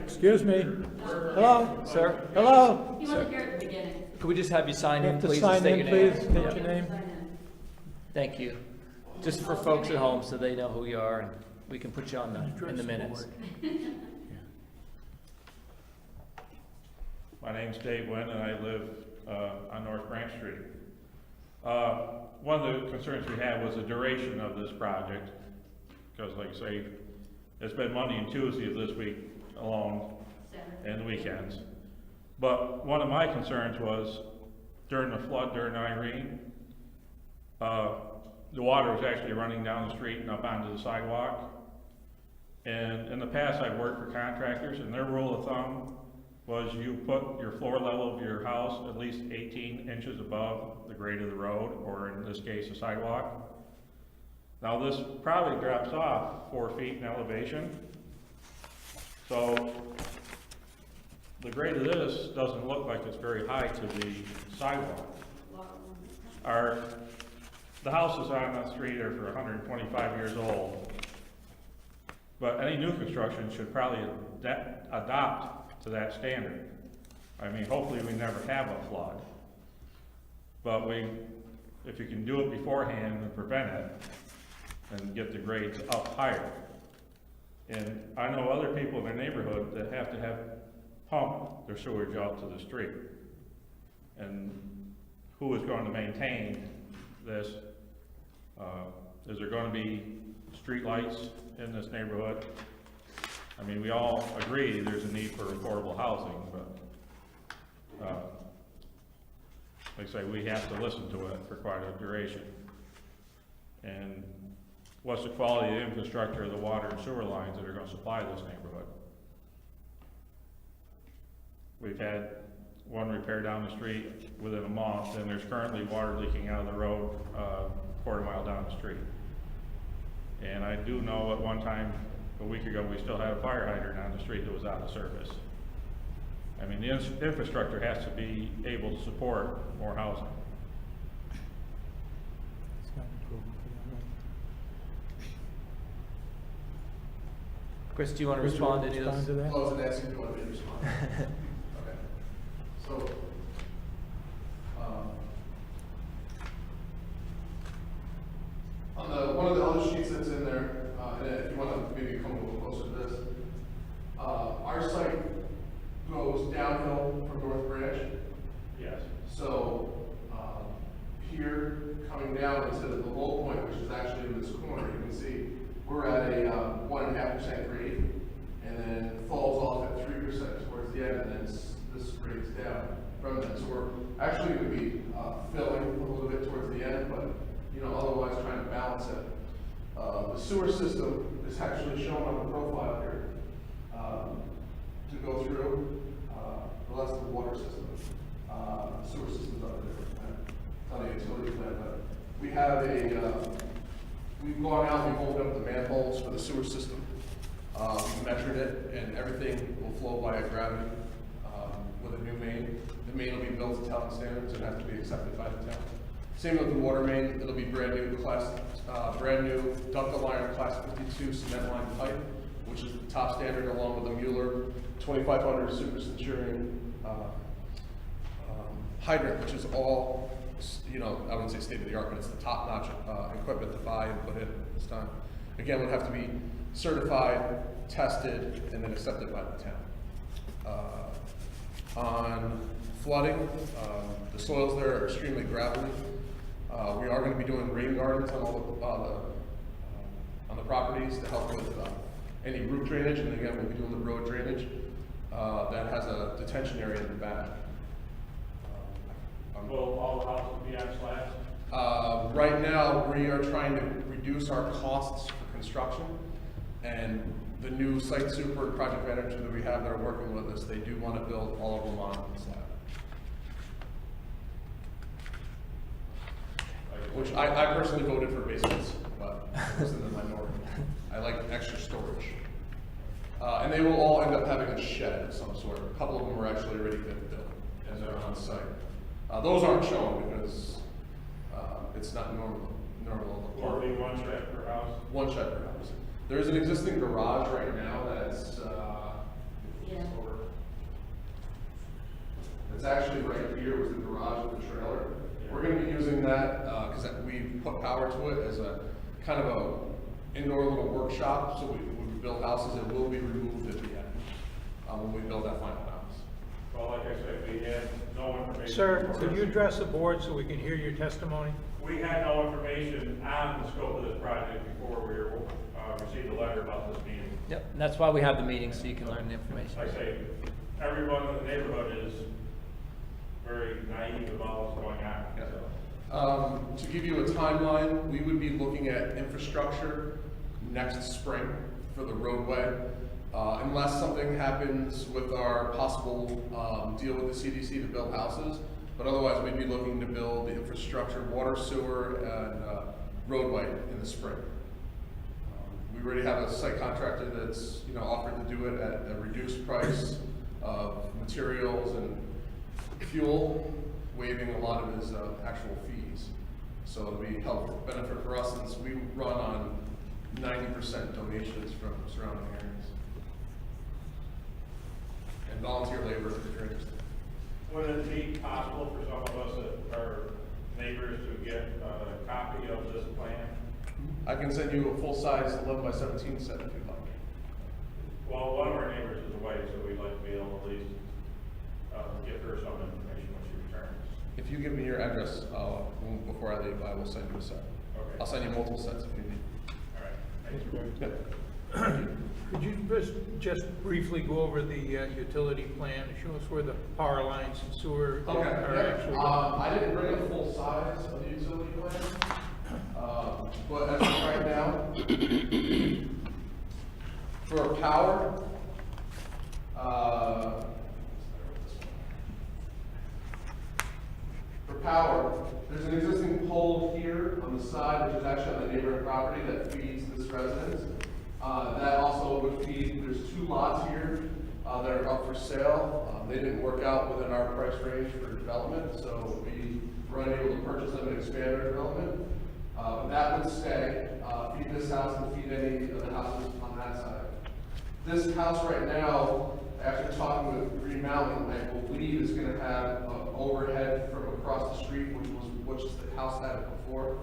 Excuse me. Hello? Sir? Hello? He wasn't here at the beginning. Could we just have you sign You in, have to please, and sign state in, your name? please, state Yep. your name. Thank you. Just for folks at home, so they know who you are, and we can put you on in the minutes. My name's Dave Wynn, and I live on North Branch Street. One of the concerns we had was the duration of this project, because like I say, it's been Monday and Tuesday of this week alone, and the weekends. But one of my concerns was during the flood during Irene, the water was actually running down the street and up onto the sidewalk. And in the past, I've worked for contractors, and their rule of thumb was you put your floor level of your house at least 18 inches above the grade of the road, or in this case, the sidewalk. Now this probably drops off 4 feet in elevation. So the grade of this doesn't look like it's very high to the sidewalk. The houses on that street are for 125 years old. But any new construction should probably adopt to that standard. I mean, hopefully we never have a flood. But if you can do it beforehand and prevent it, and get the grades up higher. And I know other people in their neighborhood that have to pump their sewage out to the street. And who is going to maintain this? Is there going to be street lights in this neighborhood? I mean, we all agree there's a need for affordable housing, but like I say, we have to listen to it for quite a duration. And what's the quality of the infrastructure of the water and sewer lines that are going to supply this neighborhood? We've had one repair down the street within a month, and there's currently water leaking out of the road quarter mile down the street. And I do know at one time, a week ago, we still had a fire hydrant on the street that was out of service. I mean, the infrastructure has to be able to support more housing. Chris, do you want to respond to any of Respond to those? that? I was gonna ask if you wanted me to respond. Okay. So, on one of the other sheets that's in there, and if you wanna maybe come a little closer to this, our site goes downhill from North Branch. Yes. So, here, coming down into the low point, which is actually in this corner, you can see, we're at a 1.5% grade, and then falls off at 3% towards the end, and then this grades down from that. So we're actually going to be filling a little bit towards the end, but otherwise trying to balance it. The sewer system is actually shown on the profile here to go through. Well, that's the water system. Sewer system's on a different plan. It's on a utility plan, but we have we've gone out, we've opened up the manholes for the sewer system. We've measured it, and everything will flow via gravity with a new main. The main will be built to town standards and have to be accepted by the town. Same with the water main, it'll be brand new ductile iron class 52 cement line pipe, which is the top standard, along with the Mueller 2500 Super Centurion hydrant, which is all, I wouldn't say state of the art, but it's the top notch equipment to buy and put in this time. Again, would have to be certified, tested, and then accepted by the town. On flooding, the soils there are extremely gravelly. We are going to be doing rain gardens on all on the properties to help with any root drainage, and again, we'll be doing the road drainage that has a detention area in the back. Will all the houses be on slabs? Right now, we are trying to reduce our costs for construction, and the new site super and project manager that we have that are working with us, they do want to build all of them on slab. Which I personally voted for basements, but I was in the minority. I like extra storage. And they will all end up having a shed of some sort. A couple of them are actually already been built, and they're on site. Those aren't shown because it's not normal. Or be one shed per house? One shed per house. There is an existing garage right now that's, it's actually right here was the garage with the trailer. We're gonna be using that, because we put power to it as a kind of a indoor little workshop, so when we build houses, it will be removed at the end, when we build that final house. Well, like I said, we had no information. Sir, could you address the board so we can hear your testimony? We had no information on the scope of this project before we received a letter about this meeting. Yep, and that's why we have the meeting, so you can learn the information. Like I say, everyone in the neighborhood is very naive about what's going on, so. To give you a timeline, we would be looking at infrastructure next spring for the roadway. Unless something happens with our possible deal with the CDC to build houses, but otherwise we'd be looking to build the infrastructure, water, sewer, and roadway in the spring. We already have a site contractor that's offered to do it at a reduced price of materials and fuel, waiving a lot of his actual fees. So it'll be helpful benefit for us since we run on 90% donations from surrounding areas. And volunteer labor if you're interested. Would it be possible for some of us that are neighbors to get a copy of this plan? I can send you a full-size 11 by 17 set if you'd like. Well, one of our neighbors is away, so we'd like to be able to at least give her some information when she returns. If you give me your address before I leave, I will send you a set. Okay. I'll send you multiple sets if you need. All right, thank you. Yep. Could you just briefly go over the utility plan, show us where the power lines and sewer Okay, are yeah. actually? I didn't bring a full size of the utility plan, but as of right now, for power, there's an existing pole here on the side, which is actually on the neighboring property that feeds this residence. That also would feed, there's 2 lots here that are up for sale. They didn't work out within our price range for development, so we were unable to purchase them and expand our development. But that would stay, feed this house and feed any of the houses on that side. This house right now, after talking with Green Mountain, I believe is going to have an overhead from across the street, which the house had before.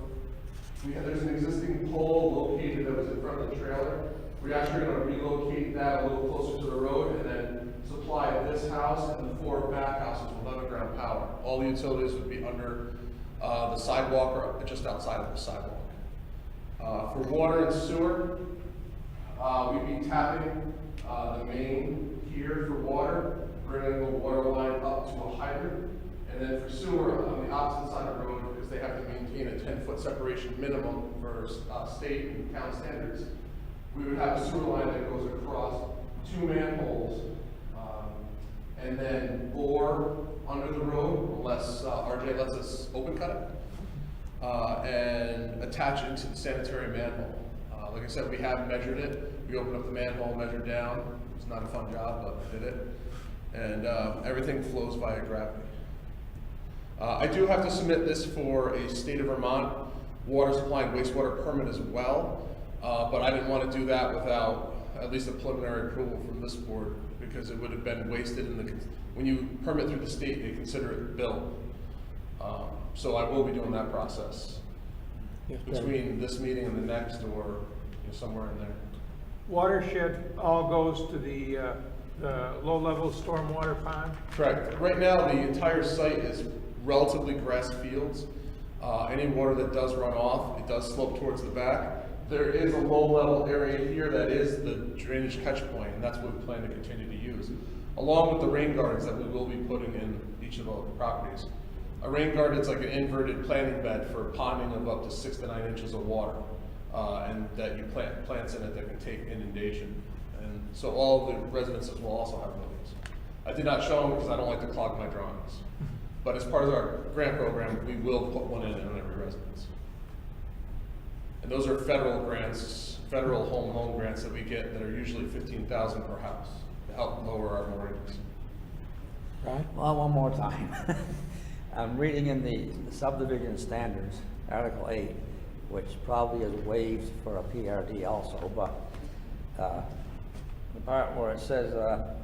There's an existing pole located that was in front of the trailer. We're actually going to relocate that a little closer to the road and then supply this house and the 4 back houses with underground power. All the utilities would be under the sidewalk or just outside of the sidewalk. For water and sewer, we'd be tapping the main here for water, bringing the water line up to a hydrant, and then for sewer on the opposite side of the road, because they have to maintain a 10-foot separation minimum for state and town standards, we would have a sewer line that goes across 2 manholes, and then bore under the road, unless RJ lets us open cut it, and attach it to the sanitary manhole. Like I said, we have measured it. We opened up the manhole, measured down. It's not a fun job, but did it. And everything flows via gravity. I do have to submit this for a state of Vermont water supply and wastewater permit as well, but I didn't want to do that without at least a preliminary approval from this board, because it would have been wasted in the, when you permit through the state, they consider it built. So I will be doing that process between this meeting and the next, or somewhere in there. Watershed all goes to the low-level stormwater pond? Correct. Right now, the entire site is relatively grass fields. Any water that does run off, it does slope towards the back. There is a low-level area here that is the drainage catch point, and that's what we plan to continue to use, along with the rain gardens that we will be putting in each of the properties. A rain garden, it's like an inverted planting bed for ponding of up to 6 to 9 inches of water, and that you plant plants in it that can take inundation. And so all the residences will also have lilies. I did not show them because I don't like to clog my drawings. But as part of our grant program, we will put one in on every residence. And those are federal grants, federal home loan grants that we get that are usually $15,000 per house to help lower our mortgages. Right? Well, one more time. I'm reading in the subdivision standards, Article 8, which probably is waived for a PRD also, but the part where it says, a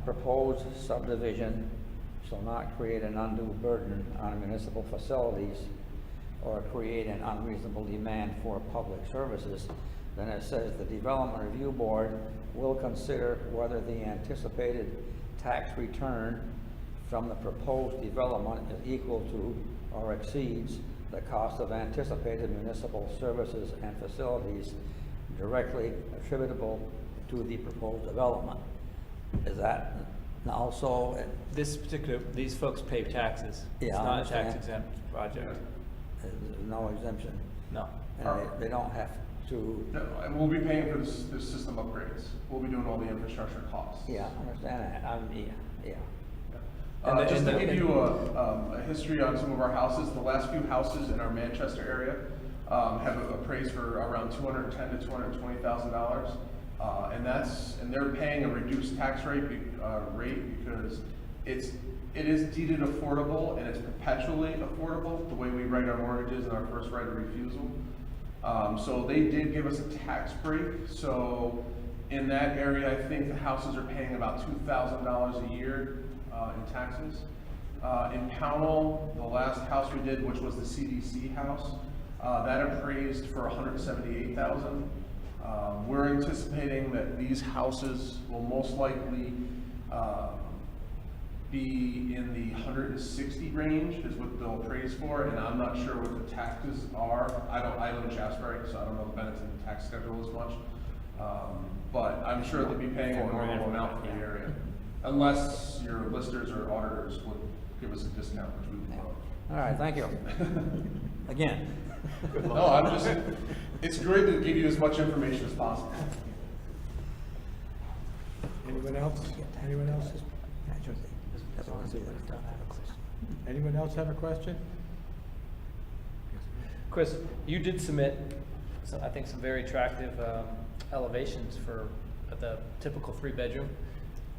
proposed subdivision shall not create an undue burden on municipal facilities or create an unreasonable demand for public services, then it says the Development Review Board will consider whether the anticipated tax return from the proposed development is equal to or exceeds the cost of anticipated municipal services and facilities directly attributable to the proposed development. Is that also? These folks pay taxes. It's Yeah, I not a understand. tax exempt project. There's no exemption? No. And they don't have to? No, and we'll be paying for this system upgrades. We'll be doing all the infrastructure costs. Yeah, I understand that. Yeah. Just to give you a history on some of our houses, the last few houses in our Manchester area have appraised for around $210,000 to $220,000, and they're paying a reduced tax rate because it is deeded affordable and it's perpetually affordable the way we write our mortgages and our first right of refusal. So they did give us a tax break. So in that area, I think the houses are paying about $2,000 a year in taxes. In Pownell, the last house we did, which was the CDC house, that appraised for $178,000. We're anticipating that these houses will most likely be in the 160 range is what they'll appraise for, and I'm not sure what the taxes are. I live in Shaftesbury, so I don't know the benefits of the tax schedule as much. But I'm sure they'll be paying a normal amount for the area. Unless your listers or auditors would give us a discount, which we would love. All right, thank you. Again. No, it's great to give you as much information as possible. Anyone else? Anyone else? Anyone else have a question? Chris, you did submit, I think, some very attractive elevations for the typical 3-bedroom.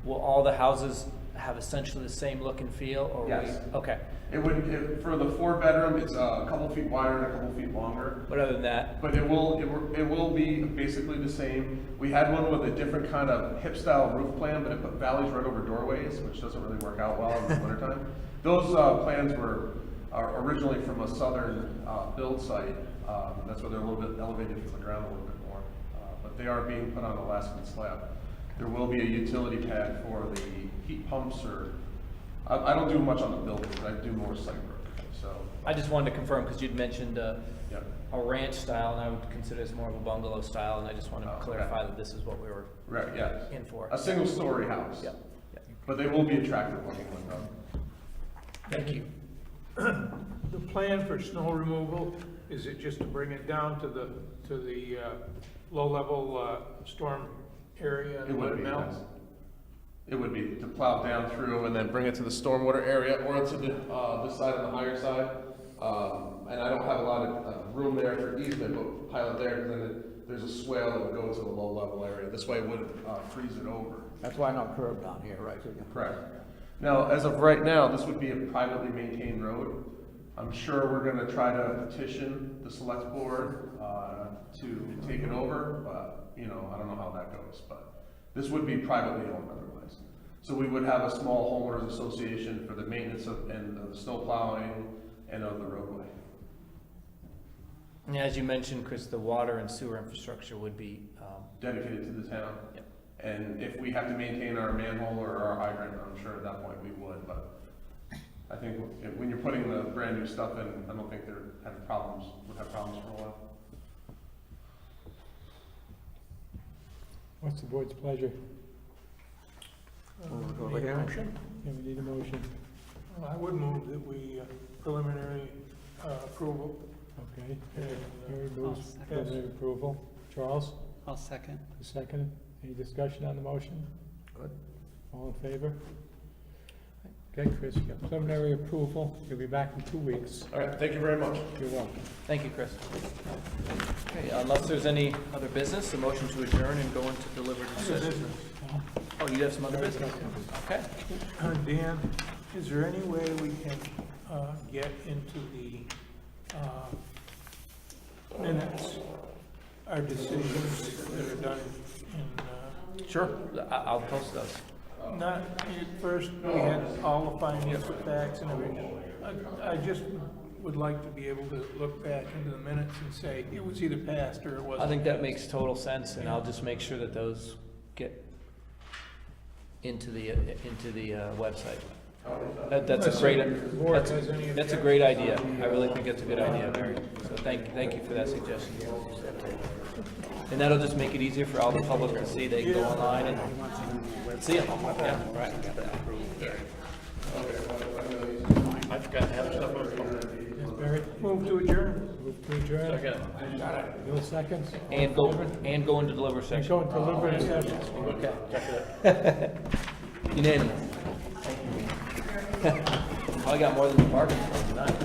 Will all the houses have essentially the same look and feel, or Yes. Okay. For the 4-bedroom, it's a couple feet wider and a couple feet longer. But other than that, But it will be basically the same. We had one with a different kind of hip style roof plan, but it put valleys right over doorways, which doesn't really work out well in the wintertime. Those plans are originally from a southern build site. That's why they're a little bit elevated from the ground a little bit more. But they are being put on a last-minute slab. There will be a utility pad for the heat pumps, or I don't do much on the buildings, but I do more site work. So I just wanted to confirm, because you'd mentioned Yep. a ranch style, and I would consider this more of a bungalow style, and I just wanted to Oh, okay. clarify that this is what we were Right, yeah. in for. A single-story house. Yep. Yep. But they will be attractive looking when done. Thank you. The plan for snow removal, is it just to bring it down to the low-level storm area It and let would it be, melt? yes. It would be to plow down through and then bring it to the stormwater area or to this side on the higher side. And I don't have a lot of room there for easement, but pile it there, because then there's a swale that would go to the low level area. This way it wouldn't freeze it over. That's why no curb down here, right? So you can- Correct. Now, as of right now, this would be a privately maintained road. I'm sure we're gonna try to petition the select board to take it over, but, I don't know how that goes, but this would be privately owned otherwise. So we would have a small homeowners association for the maintenance of the snow plowing and of the roadway. And as you mentioned, Chris, the water and sewer infrastructure would be, Dedicated to the town. Yep. And if we have to maintain our manhole or our hydrant, I'm sure at that point we would, but I think when you're putting the brand new stuff in, I don't think would have problems for a while. What's the board's pleasure? Over here. Yeah, we need a motion. Well, I would move that we preliminary approval. Okay, Harry moves preliminary approval. Charles, I'll second. a second. Any discussion on the motion? Good. All in favor? Okay, Chris, you got preliminary approval. You'll be back in 2 weeks. All right, thank you very much. You're welcome. Thank you, Chris. Okay, unless there's any other business, a motion to adjourn and go into deliberative session. Oh, you have some other business? Okay. Dan, is there any way we can get into the minutes our decisions that are done in, Sure. I'll post those. not, at first, we had all the financial facts and everything. I just would like to be able to look back into the minutes and say, it was either passed or it wasn't. I think that makes total sense, and I'll just make sure that those get into the website. That's a great, that's a great idea. I really think that's a good idea, Mary. So thank you for that suggestion. And that'll just make it easier for all the public to see. They can go online and see it. Yeah, right. I forgot to have stuff on the phone. Yes, Barry? Move to adjourn. Move to adjourn. Second. Bill seconds. And go into deliberative And section. go into deliberative session. Okay. Unanimous. I got more than the bargain for tonight.